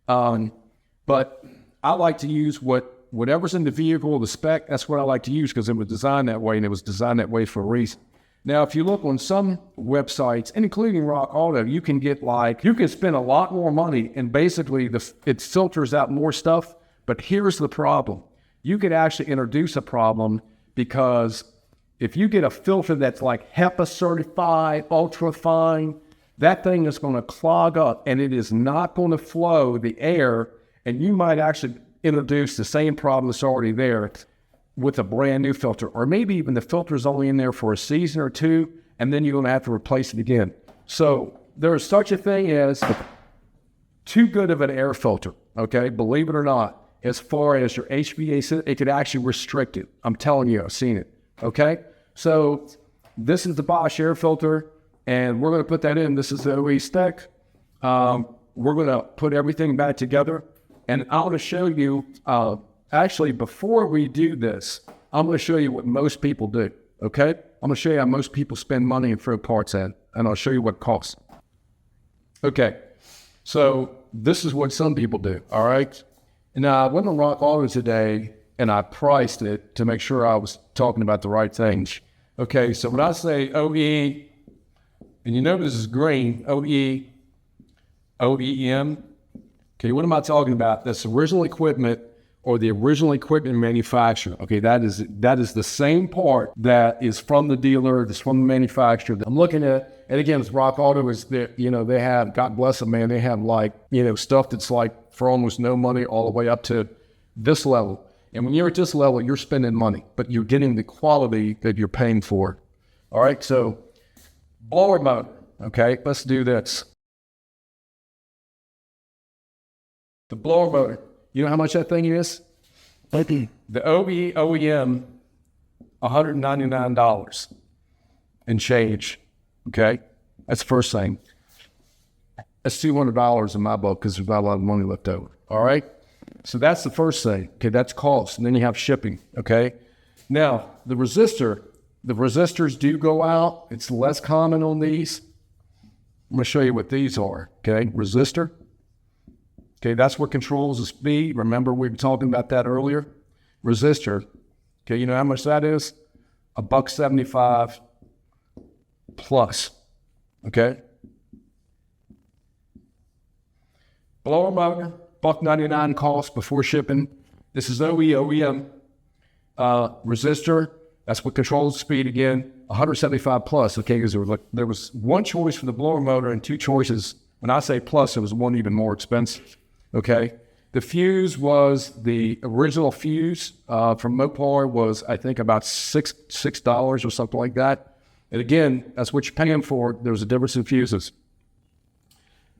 But I like to use whatever's in the vehicle, the spec. That's what I like to use because it was designed that way, and it was designed that way for a reason. Now, if you look on some websites, and including Rock Auto, you can spend a lot more money, and basically it filters out more stuff. But here's the problem. You could actually introduce a problem, because if you get a filter that's like HEPA certified, ultra fine, that thing is going to clog up, and it is not going to flow the air, and you might actually introduce the same problem that's already there with a brand new filter, or maybe even the filter is only in there for a season or two, and then you're going to have to replace it again. So there is such a thing as too good of an air filter, okay? Believe it or not, as far as your HVAC, it could actually restrict it. I'm telling you, I've seen it, okay? So this is the Bosch air filter, and we're going to put that in. This is the OE spec. We're going to put everything back together, and I want to show you, actually, before we do this, I'm going to show you what most people do, okay? I'm going to show you how most people spend money and throw parts in, and I'll show you what it costs. Okay, so this is what some people do, all right? Now, I went on Rock Auto today, and I priced it to make sure I was talking about the right things. Okay, so when I say OE, and you notice it's green, OE, OEM, okay, what am I talking about? That's original equipment, or the original equipment manufacturer. Okay, that is the same part that is from the dealer, that's from the manufacturer. I'm looking at, and again, it's Rock Auto is there, they have, God bless them, man, they have stuff that's like for almost no money all the way up to this level. And when you're at this level, you're spending money, but you're getting the quality that you're paying for. All right, so blower motor. Okay, let's do this. The blower motor. You know how much that thing is? The OE OEM, $199 and change. Okay, that's the first thing. That's $200 in my book because there's not a lot of money left over. All right, so that's the first thing. Okay, that's cost, and then you have shipping. Okay, now the resistors do go out. It's less common on these. I'm going to show you what these are. Okay, resistor. Okay, that's what controls the speed. Remember, we were talking about that earlier. Resistor. Okay, you know how much that is? $1.75 plus. Okay. Blower motor, $1.99 cost before shipping. This is OE OEM. Resistor. That's what controls the speed again. $175 plus. Okay, because there was one choice for the blower motor and two choices. When I say plus, there was one even more expensive. Okay, the fuse was the original fuse from Mopar was, I think, about $6 or something like that. And again, that's what you're paying for. There's a difference in fuses.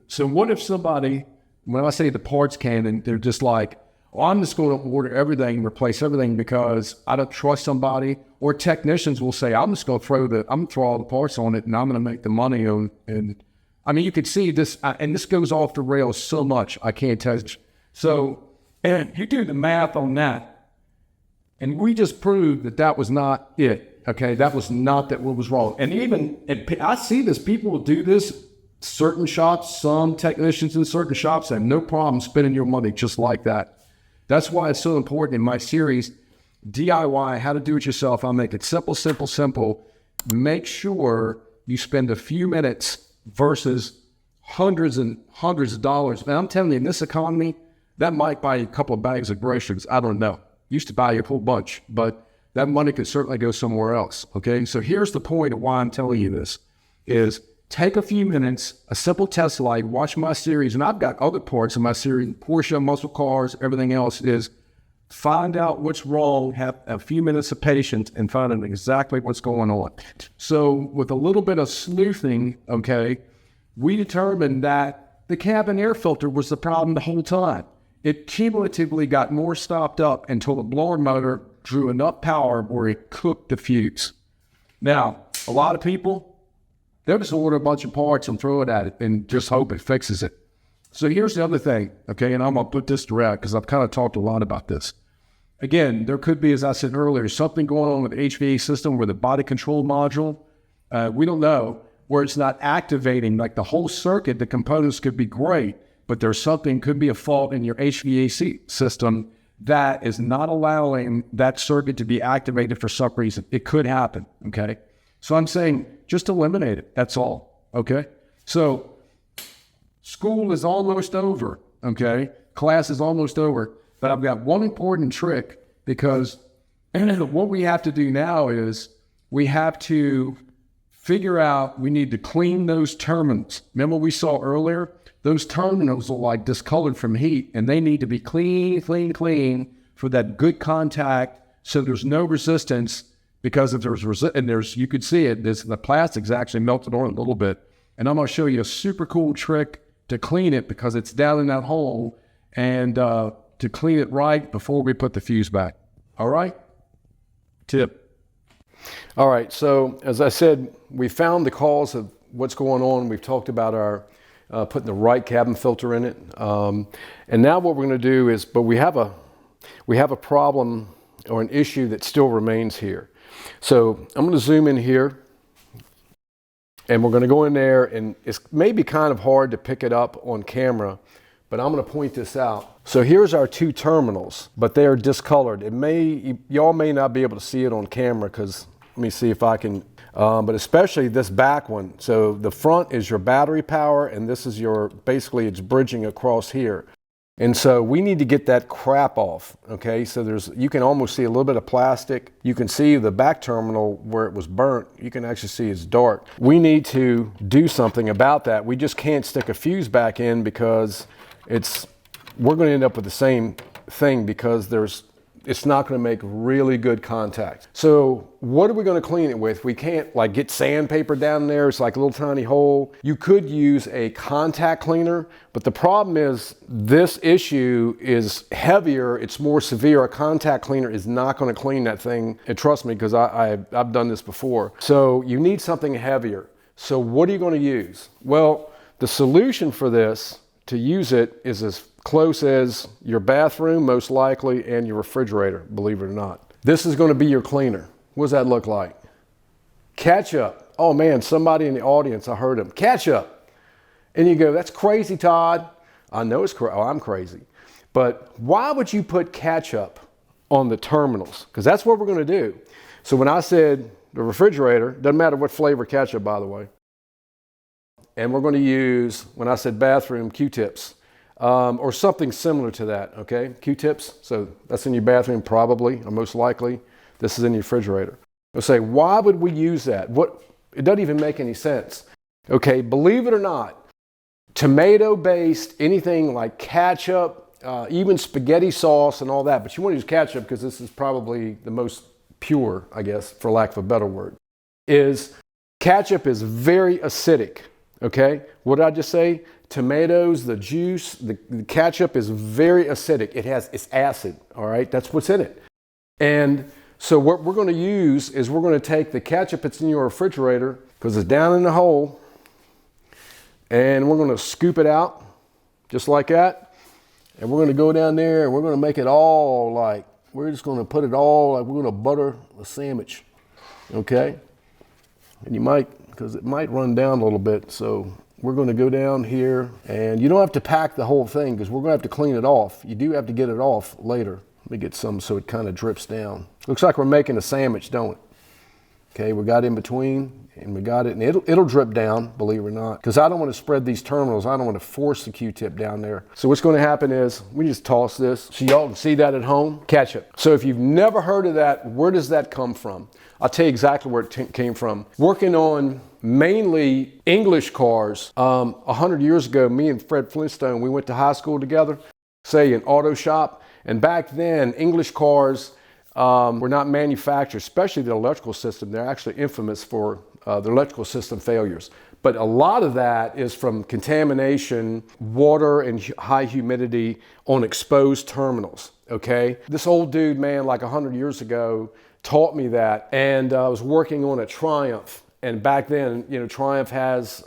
So what if somebody, when I say the parts came and they're just like, well, I'm just going to order everything, replace everything because I don't trust somebody, or technicians will say, I'm just going to throw all the parts on it and I'm going to make the money on. And I mean, you could see this, and this goes off the rails so much, I can't tell you. So, and you do the math on that, and we just proved that that was not it, okay? That was not what was wrong. And I see this, people will do this, certain shops, some technicians in certain shops have no problem spending your money just like that. That's why it's so important in my series, DIY, how to do it yourself. I'll make it simple, simple, simple. Make sure you spend a few minutes versus hundreds and hundreds of dollars. And I'm telling you, in this economy, that might buy you a couple of bags of groceries. I don't know. Used to buy you a whole bunch, but that money could certainly go somewhere else. Okay. So here's the point of why I'm telling you this is take a few minutes, a simple test light, watch my series, and I've got other parts of my series, Porsche, muscle cars, everything else, is find out what's wrong, have a few minutes of patience, and find out exactly what's going on. So with a little bit of sleuthing, okay, we determined that the cabin air filter was the problem the whole time. It cumulatively got more stopped up until the blower motor drew enough power where it cooked the fuse. Now, a lot of people, they'll just order a bunch of parts and throw it at it and just hope it fixes it. So here's the other thing, okay, and I'm going to put this direct because I've kind of talked a lot about this. Again, there could be, as I said earlier, something going on with the HVAC system where the body control module, we don't know, where it's not activating. Like the whole circuit, the components could be great, but there's something, could be a fault in your HVAC system that is not allowing that circuit to be activated for some reason. It could happen, okay? So I'm saying just eliminate it, that's all, okay? So school is almost over, okay? Class is almost over, but I've got one important trick because what we have to do now is we have to figure out, we need to clean those terminals. Remember we saw earlier? Those terminals are like discolored from heat and they need to be clean for that good contact so there's no resistance. Because if there's you could see it, the plastic's actually melted on a little bit. And I'm going to show you a super cool trick to clean it because it's down in that hole and to clean it right before we put the fuse back. All right? Tip. All right, so as I said, we found the cause of what's going on. We've talked about our putting the right cabin filter in it. And now what we're going to do is, but we have a problem or an issue that still remains here. So I'm going to zoom in here and we're going to go in there, and it's maybe kind of hard to pick it up on camera, but I'm going to point this out. So here's our two terminals, but they are discolored. Y'all may not be able to see it on camera because let me see if I can, but especially this back one. So the front is your battery power and this is basically it's bridging across here. And so we need to get that crap off, okay? So you can almost see a little bit of plastic. You can see the back terminal where it was burnt. You can actually see it's dark. We need to do something about that. We just can't stick a fuse back in because we're gonna end up with the same thing because it's not going to make really good contact. So what are we going to clean it with? We can't like get sandpaper down there. It's like a little tiny hole. You could use a contact cleaner, but the problem is this issue is heavier. It's more severe. A contact cleaner is not going to clean that thing. And trust me, because I've done this before. So you need something heavier. So what are you going to use? Well, the solution for this, to use it, is as close as your bathroom, most likely, and your refrigerator, believe it or not. This is going to be your cleaner. What does that look like? Ketchup. Oh man, somebody in the audience, I heard him. Ketchup. And you go, that's crazy, Todd. I know I'm crazy. But why would you put ketchup on the terminals? Because that's what we're going to do. So when I said the refrigerator, doesn't matter what flavor ketchup, by the way. And we're going to use, when I said bathroom, Q-tips. Or something similar to that, okay? Q-tips, so that's in your bathroom probably, or most likely. This is in your refrigerator. They'll say, why would we use that? It doesn't even make any sense. Okay, believe it or not, tomato-based, anything like ketchup, even spaghetti sauce and all that, but you want to use ketchup because this is probably the most pure, I guess, for lack of a better word, ketchup is very acidic, okay? What did I just say? Tomatoes, the juice, the ketchup is very acidic. It's acid, all right? That's what's in it. And so what we're going to use is we're going to take the ketchup that's in your refrigerator, because it's down in the hole, and we're going to scoop it out just like that. And we're going to go down there and we're going to make it all like, we're just going to put it all like we're going to butter a sandwich, okay? And you might, because it might run down a little bit, so we're going to go down here, and you don't have to pack the whole thing because we're going to have to clean it off. You do have to get it off later. Let me get some so it kind of drips down. Looks like we're making a sandwich, don't it? Okay, we got in between and we got it, and it'll drip down, believe it or not, because I don't want to spread these terminals. I don't want to force the Q-tip down there. So what's going to happen is we just toss this so y'all can see that at home. Ketchup. So if you've never heard of that, where does that come from? I'll tell you exactly where it came from. Working on mainly English cars, 100 years ago, me and Fred Flintstone, we went to high school together, say an auto shop, and back then English cars were not manufactured, especially the electrical system. They're actually infamous for the electrical system failures. But a lot of that is from contamination, water, and high humidity on exposed terminals, okay? This old dude, man, like 100 years ago, taught me that, and I was working on a Triumph. And back then, you know, Triumph has,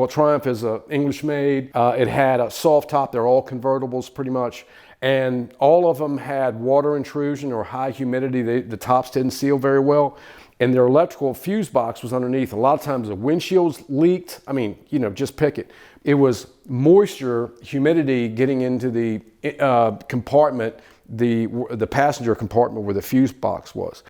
Triumph is English made. It had a soft top. They're all convertibles pretty much. And all of them had water intrusion or high humidity. The tops didn't seal very well. And their electrical fuse box was underneath. A lot of times the windshields leaked. I mean, you know, just pick it. It was moisture, humidity getting into the compartment, the passenger compartment where the fuse box was.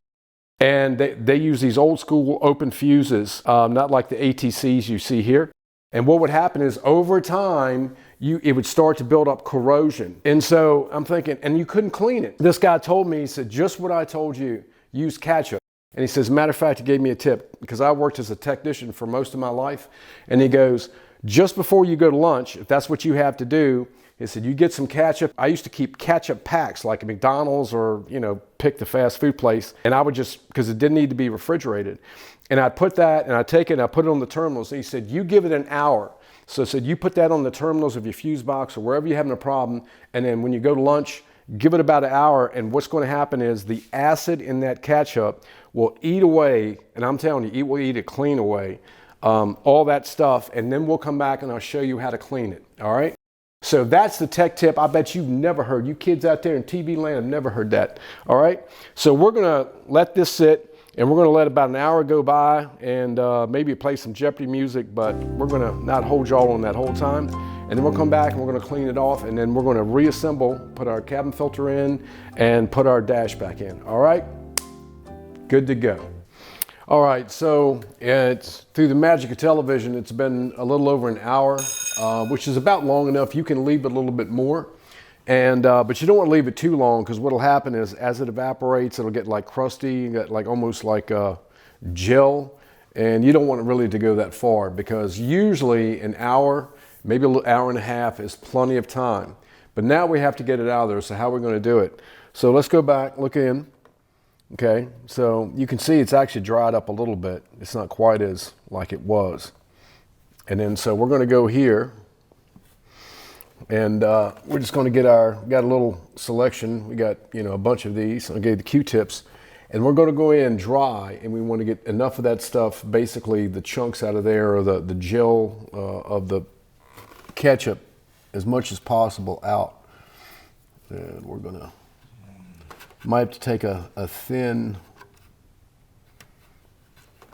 And they use these old school open fuses, not like the ATCs you see here. And what would happen is over time, it would start to build up corrosion. And so I'm thinking, and you couldn't clean it. This guy told me, he said, just what I told you, use ketchup. And he says, matter of fact, he gave me a tip because I worked as a technician for most of my life. And he goes, just before you go to lunch, if that's what you have to do, he said, you get some ketchup. I used to keep ketchup packs like at McDonald's or, you know, pick the fast food place. And I would just, because it didn't need to be refrigerated. And I'd put that and I'd take it and I'd put it on the terminals. And he said, you give it an hour. So he said, you put that on the terminals of your fuse box or wherever you're having a problem. And then when you go to lunch, give it about an hour. And what's going to happen is the acid in that ketchup will eat away. And I'm telling you, it will eat it clean away. All that stuff. And then we'll come back and I'll show you how to clean it. All right. So that's the tech tip. I bet you've never heard. You kids out there in TV land have never heard that. All right. So we're going to let this sit and we're going to let about an hour go by and maybe play some Jeopardy music, but we're going to not hold y'all on that whole time. And then we'll come back and we're going to clean it off and then we're going to reassemble, put our cabin filter in and put our dash back in. All right. Good to go. All right, so it's through the magic of television, it's been a little over an hour, which is about long enough. You can leave it a little bit more, and but you don't want to leave it too long because what'll happen is as it evaporates, it'll get like crusty, get like almost like gel, and you don't want it really to go that far because usually an hour, maybe an hour and a half is plenty of time. But now we have to get it out of there, so how are we going to do it? So let's go back, look in. Okay, so you can see it's actually dried up a little bit. It's not quite as like it was. And then so we're going to go here and we're just going to get got a little selection. We got, you know, a bunch of these. I gave the Q-tips and we're going to go in dry and we want to get enough of that stuff, basically the chunks out of there or the gel of the ketchup as much as possible out. And we're going to might have to take a thin,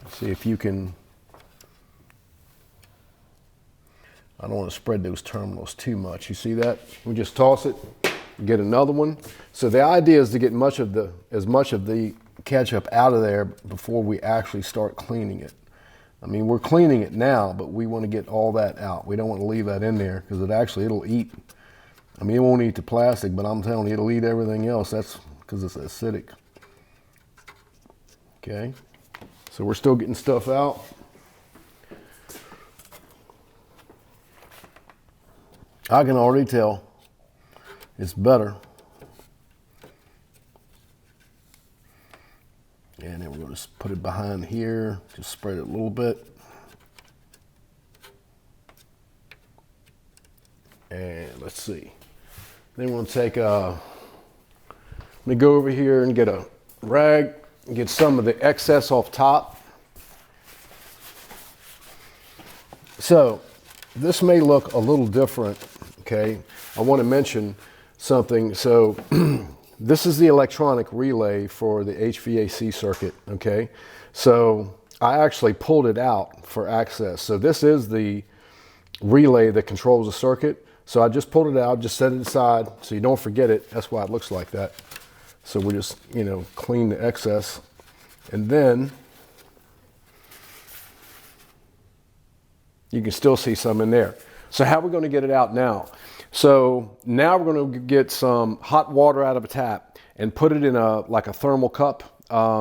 see if you can, I don't want to spread those terminals too much. You see that? We just toss it, get another one. So the idea is to get as much of the ketchup out of there before we actually start cleaning it. I mean, we're cleaning it now, but we want to get all that out. We don't want to leave that in there because it'll eat. I mean, it won't eat the plastic, but I'm telling you, it'll eat everything else. That's because it's acidic. Okay, so we're still getting stuff out. I can already tell it's better. And then we're going to put it behind here, just spread it a little bit. And let's see. Then we'll take let me go over here and get a rag and get some of the excess off top. So this may look a little different, okay? I want to mention something. So this is the electronic relay for the HVAC circuit, okay? So I actually pulled it out for access. So this is the relay that controls the circuit. So I just pulled it out, just set it aside so you don't forget it. That's why it looks like that. So we just, you know, clean the excess. And then You can still see some in there. So how are we going to get it out now? So now we're going to get some hot water out of a tap and put it in like a thermal cup,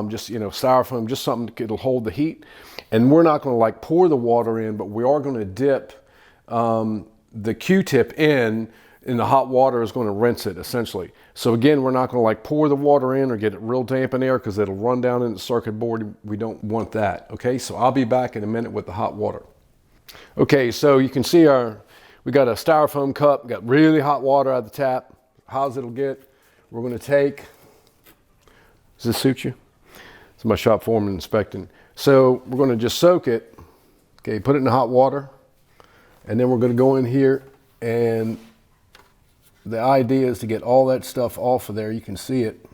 just, styrofoam, just something that'll hold the heat. And we're not going to like pour the water in, but we are going to dip the Q-tip in, and the hot water is going to rinse it essentially. So again, we're not going to like pour the water in or get it real damp in there because it'll run down in the circuit board. We don't want that. Okay, so I'll be back in a minute with the hot water. Okay, so you can see we got a styrofoam cup, got really hot water out of the tap. How's it'll get? We're going to take, does this suit you? It's my shop foreman inspecting. So we're going to just soak it. Okay, put it in the hot water. And then we're going to go in here, and the idea is to get all that stuff off of there. You can see it.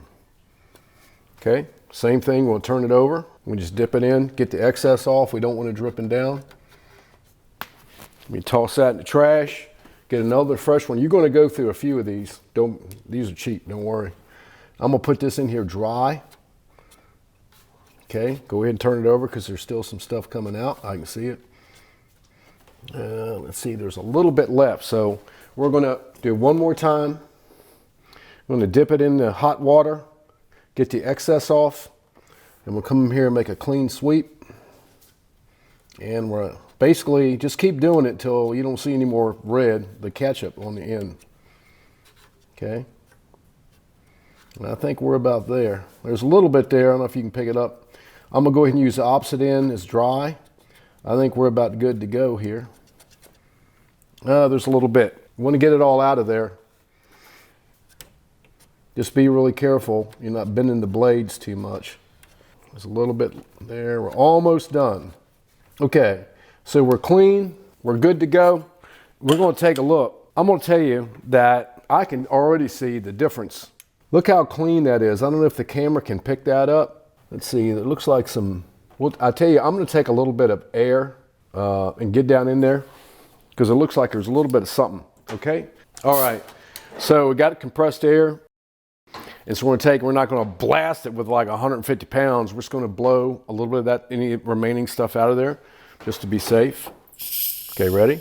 Okay, same thing, we'll turn it over. We just dip it in, get the excess off. We don't want it dripping down. We toss that in the trash, get another fresh one. You're going to go through a few of these. These are cheap, don't worry. I'm going to put this in here dry. Okay, go ahead and turn it over because there's still some stuff coming out. I can see it. Let's see, there's a little bit left. So we're going to do one more time. I'm going to dip it in the hot water, get the excess off, and we'll come in here and make a clean sweep. And we're basically just keep doing it till you don't see any more red, the ketchup on the end. Okay. And I think we're about there. There's a little bit there. I don't know if you can pick it up. I'm going to go ahead and use the opposite end. It's dry. I think we're about good to go here. There's a little bit. You want to get it all out of there. Just be really careful. You're not bending the blades too much. There's a little bit there. We're almost done. Okay, so we're clean. We're good to go. We're going to take a look. I'm going to tell you that I can already see the difference. Look how clean that is. I don't know if the camera can pick that up. Let's see. It looks like some... Well, I tell you, I'm going to take a little bit of air and get down in there because it looks like there's a little bit of something. Okay. All right. So we got compressed air. And so we're not going to blast it with like 150 pounds. We're just going to blow a little bit of that, any remaining stuff out of there just to be safe. Okay, ready?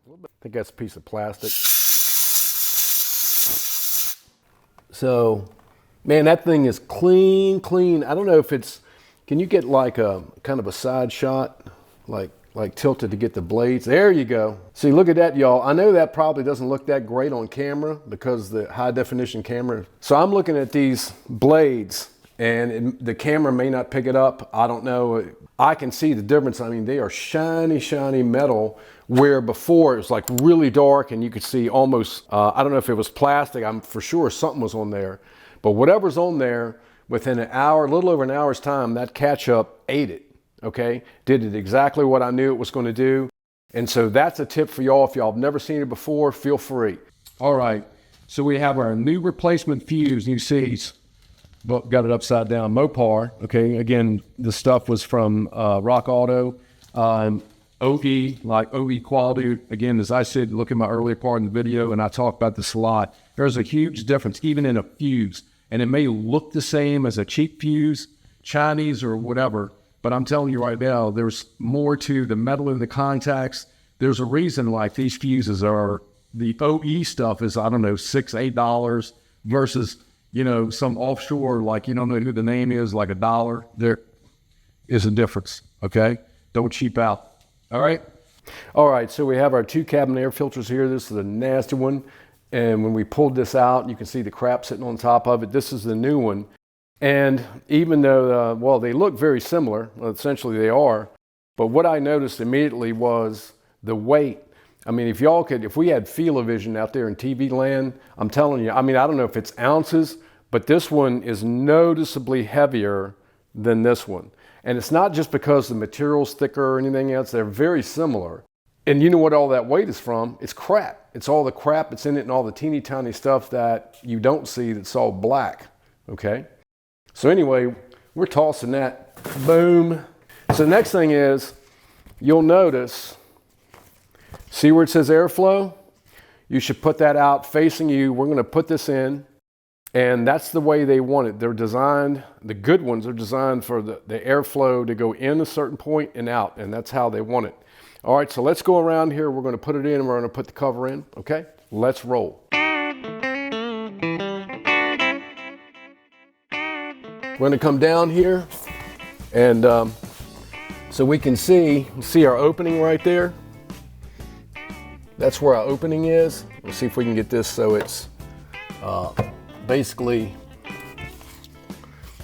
I think that's a piece of plastic. So, man, that thing is clean, clean. I don't know if it's, can you get like a kind of a side shot, like tilted to get the blades? There you go. See, look at that, y'all. I know that probably doesn't look that great on camera because the high definition camera. So I'm looking at these blades and the camera may not pick it up. I don't know. I can see the difference. I mean, they are shiny, shiny metal where before it was like really dark and you could see almost, I don't know if it was plastic. I'm for sure something was on there, but whatever's on there, within an hour, a little over an hour's time, that ketchup ate it, okay? Did it exactly what I knew it was going to do. And so that's a tip for y'all. If y'all have never seen it before, feel free. All right, so we have our new replacement fuse, you see, but got it upside down, Mopar, okay? Again, the stuff was from Rock Auto, OE, like OE quality. Again, as I said, look at my earlier part in the video, and I talk about this a lot. There's a huge difference, even in a fuse. And it may look the same as a cheap fuse, Chinese or whatever, but I'm telling you right now, there's more to the metal in the contacts. There's a reason like these fuses are, the OE stuff is, I don't know, $6, $8 versus, some offshore, like you don't know who the name is, like $1. There is a difference, okay? Don't cheap out, all right? All right, so we have our 2 cabin air filters here. This is a nasty one. And when we pulled this out, you can see the crap sitting on top of it. This is the new one. And even though, well, they look very similar, well, essentially they are, but what I noticed immediately was the weight. I mean, if we had feel-o-vision out there in TV land, I'm telling you, I mean, I don't know if it's ounces, but this one is noticeably heavier than this one. And it's not just because the material's thicker or anything else, they're very similar. And you know what all that weight is from? It's crap. It's all the crap that's in it and all the teeny tiny stuff that you don't see that's all black, okay? So anyway, we're tossing that, boom. So the next thing is, you'll notice, see where it says airflow? you should put that out facing you. We're going to put this in, and that's the way they want it. They're designed, the good ones are designed for the airflow to go in a certain point and out, and that's how they want it. All right, so let's go around here. We're going to put it in, and we're going to put the cover in, okay? Let's roll. We're going to come down here, and so we can see our opening right there. That's where our opening is. Let's see if we can get this so it's basically,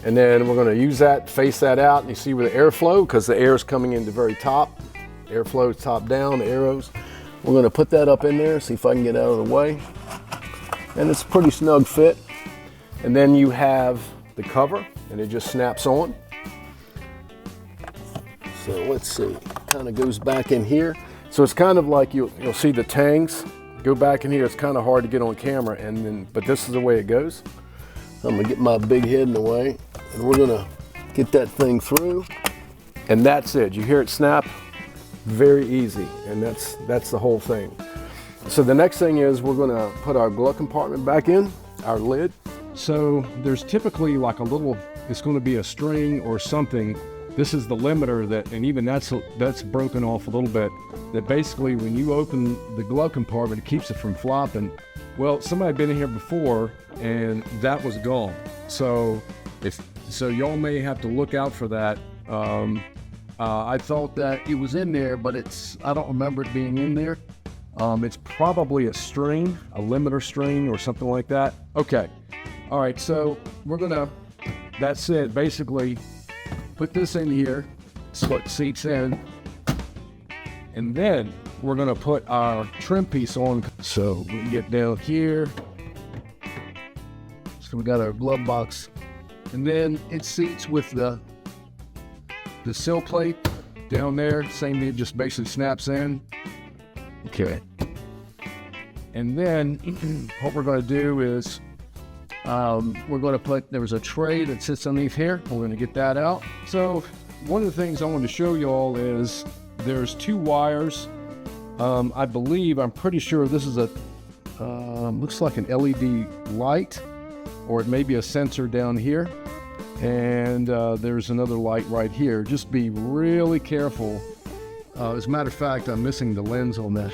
and then we're going to use that, face that out, and you see where the airflow, because the air is coming in the very top. Airflow is top down, the arrows. We're going to put that up in there, see if I can get out of the way. And it's a pretty snug fit. And then you have the cover, and it just snaps on. So let's see, kind of goes back in here. So it's kind of like you'll see the tangs go back in here. It's kind of hard to get on camera, but this is the way it goes. I'm gonna get my big head in the way, and we're gonna get that thing through. And that's it. You hear it snap? Very easy, and that's the whole thing. So the next thing is we're gonna put our glove compartment back in, our lid. So there's typically like a little, it's going to be a string or something. This is the limiter that, and even that's broken off a little bit, that basically when you open the glove compartment, it keeps it from flopping. Well, somebody had been in here before and that was gone. So y'all may have to look out for that. I thought that it was in there, but I don't remember it being in there. It's probably a string, a limiter string or something like that. Okay. All right, so that's it. Basically, put this in here, slot seats in, and then we're gonna put our trim piece on. So we get down here. So we got our glove box, and then it seats with the sill plate down there. Same thing, just basically snaps in. Okay. And then what we're gonna do is we're going to put, there was a tray that sits underneath here. We're going to get that out. So one of the things I wanted to show you all is there's two wires. I'm pretty sure this is looks like an LED light, or it may be a sensor down here. And there's another light right here. Just be really careful. As a matter of fact, I'm missing the lens on this.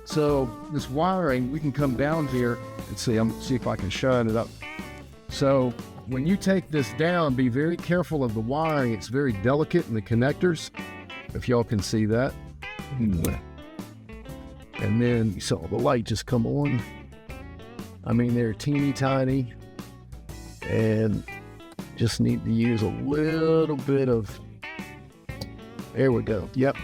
So this wiring, we can come down here and see if I can shine it up. So when you take this down, be very careful of the wiring. It's very delicate in the connectors, if y'all can see that. And then you saw the light just come on. I mean, they're teeny tiny and just need to use a little bit of, there we go. Yep.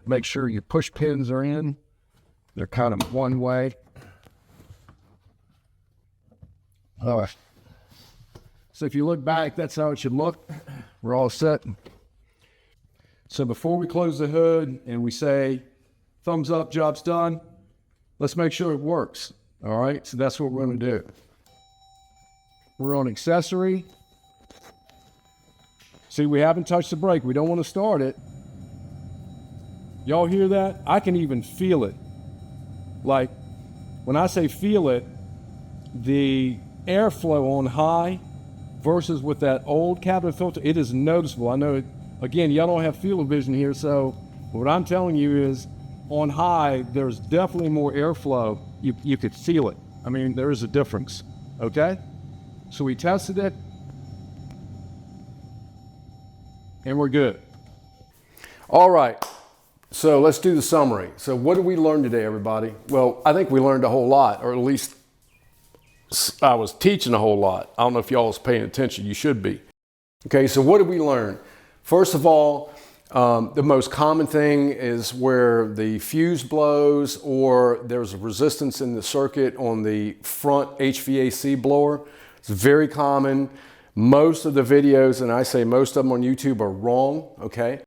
Make sure your push pins are in. They're kind of one way. All right. So if you look back, that's how it should look. We're all set. So before we close the hood and we say, thumbs up, job's done, let's make sure it works. All right, so that's what we're gonna do. We're on accessory. See, we haven't touched the brake. We don't want to start it. Y'all hear that? I can even feel it. Like, when I say feel it, the airflow on high versus with that old cabin filter, it is noticeable. I know, again, y'all don't have field of vision here, so what I'm telling you is on high, there's definitely more airflow. You could feel it. I mean, there is a difference, okay? So we tested it, and we're good. All right. So let's do the summary. So what did we learn today, everybody? Well, I think we learned a whole lot, or at least I was teaching a whole lot. I don't know if y'all was paying attention. You should be. Okay, so what did we learn? First of all, the most common thing is where the fuse blows or there's a resistance in the circuit on the front HVAC blower. It's very common. Most of the videos, and I say most of them on YouTube, are wrong, okay?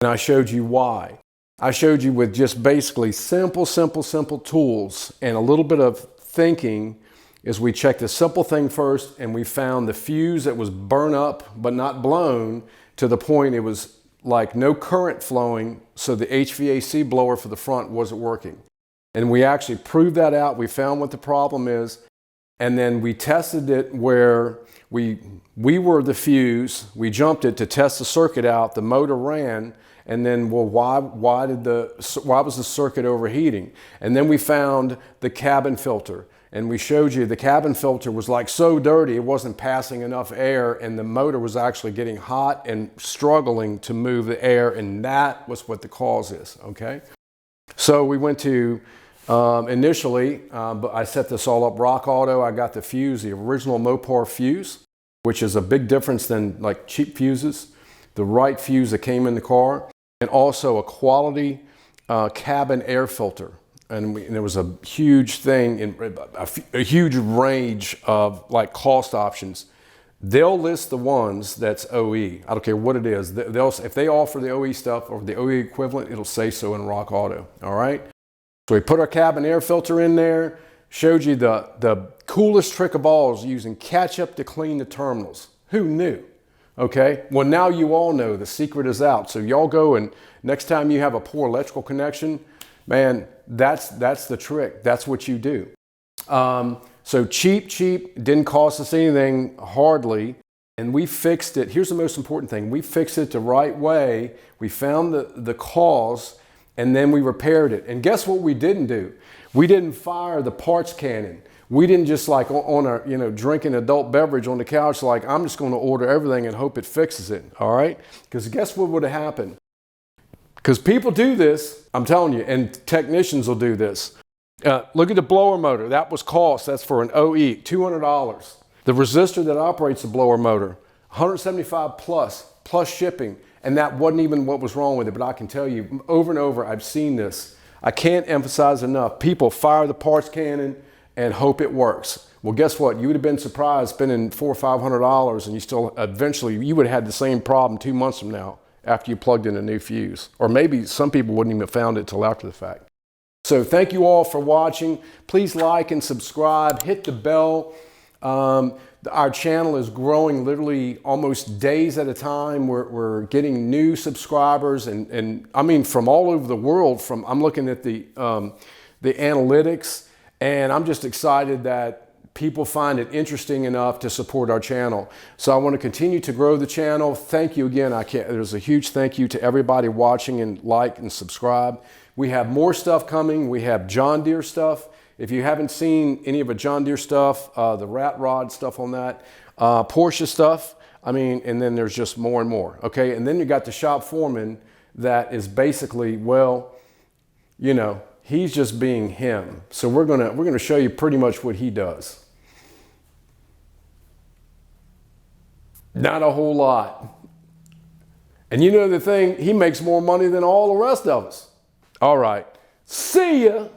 And I showed you why. I showed you with just basically simple tools and a little bit of thinking is we checked the simple thing first and we found the fuse that was burned up but not blown to the point it was like no current flowing, so the HVAC blower for the front wasn't working. And we actually proved that out. We found what the problem is. And then we tested it where we were the fuse. We jumped it to test the circuit out. The motor ran. And then, well, why was the circuit overheating? And then we found the cabin filter. And we showed you the cabin filter was like so dirty, it wasn't passing enough air, and the motor was actually getting hot and struggling to move the air, and that was what the cause is, okay? So we went to, initially, but I set this all up Rock Auto. I got the fuse, the original Mopar fuse, which is a big difference than like cheap fuses. The right fuse that came in the car, and also a quality cabin air filter. And there was a huge thing, in a huge range of like cost options. They'll list the ones that's OE. I don't care what it is. If they offer the OE stuff or the OE equivalent, it'll say so in Rock Auto, all right? So we put our cabin air filter in there, showed you the coolest trick of all is using ketchup to clean the terminals. Who knew? Okay, well now you all know the secret is out. So y'all go, and next time you have a poor electrical connection, man, that's the trick. That's what you do. So cheap, didn't cost us anything hardly. And we fixed it. Here's the most important thing. We fixed it the right way. We found the cause, and then we repaired it. And guess what we didn't do? We didn't fire the parts cannon. We didn't just like on a, drinking adult beverage on the couch, like I'm just going to order everything and hope it fixes it. All right? Because guess what would have happened? Because people do this, I'm telling you, and technicians will do this. Look at the blower motor. That was cost. That's for an OE, $200. The resistor that operates the blower motor, $175 plus shipping. And that wasn't even what was wrong with it. But I can tell you, over and over, I've seen this. I can't emphasize enough. People fire the parts cannon and hope it works. Well, guess what? You would have been surprised spending $400 or $500, and you still eventually you would have had the same problem 2 months from now, after you plugged in a new fuse. Or maybe some people wouldn't even have found it till after the fact. So thank you all for watching. Please like and subscribe, hit the bell. Our channel is growing literally almost days at a time. We're getting new subscribers, and I mean from all over the world. I'm looking at the analytics, and I'm just excited that people find it interesting enough to support our channel. So I want to continue to grow the channel. Thank you again. There's a huge thank you to everybody watching, and like and subscribe. We have more stuff coming. We have John Deere stuff. If you haven't seen any of the John Deere stuff, the rat rod stuff on that, Porsche stuff, I mean, and then there's just more and more, okay? And then you got the shop foreman that is basically, well, he's just being him. So we're gonna show you pretty much what he does. Not a whole lot. And you know the thing, he makes more money than all the rest of us. All right, see ya.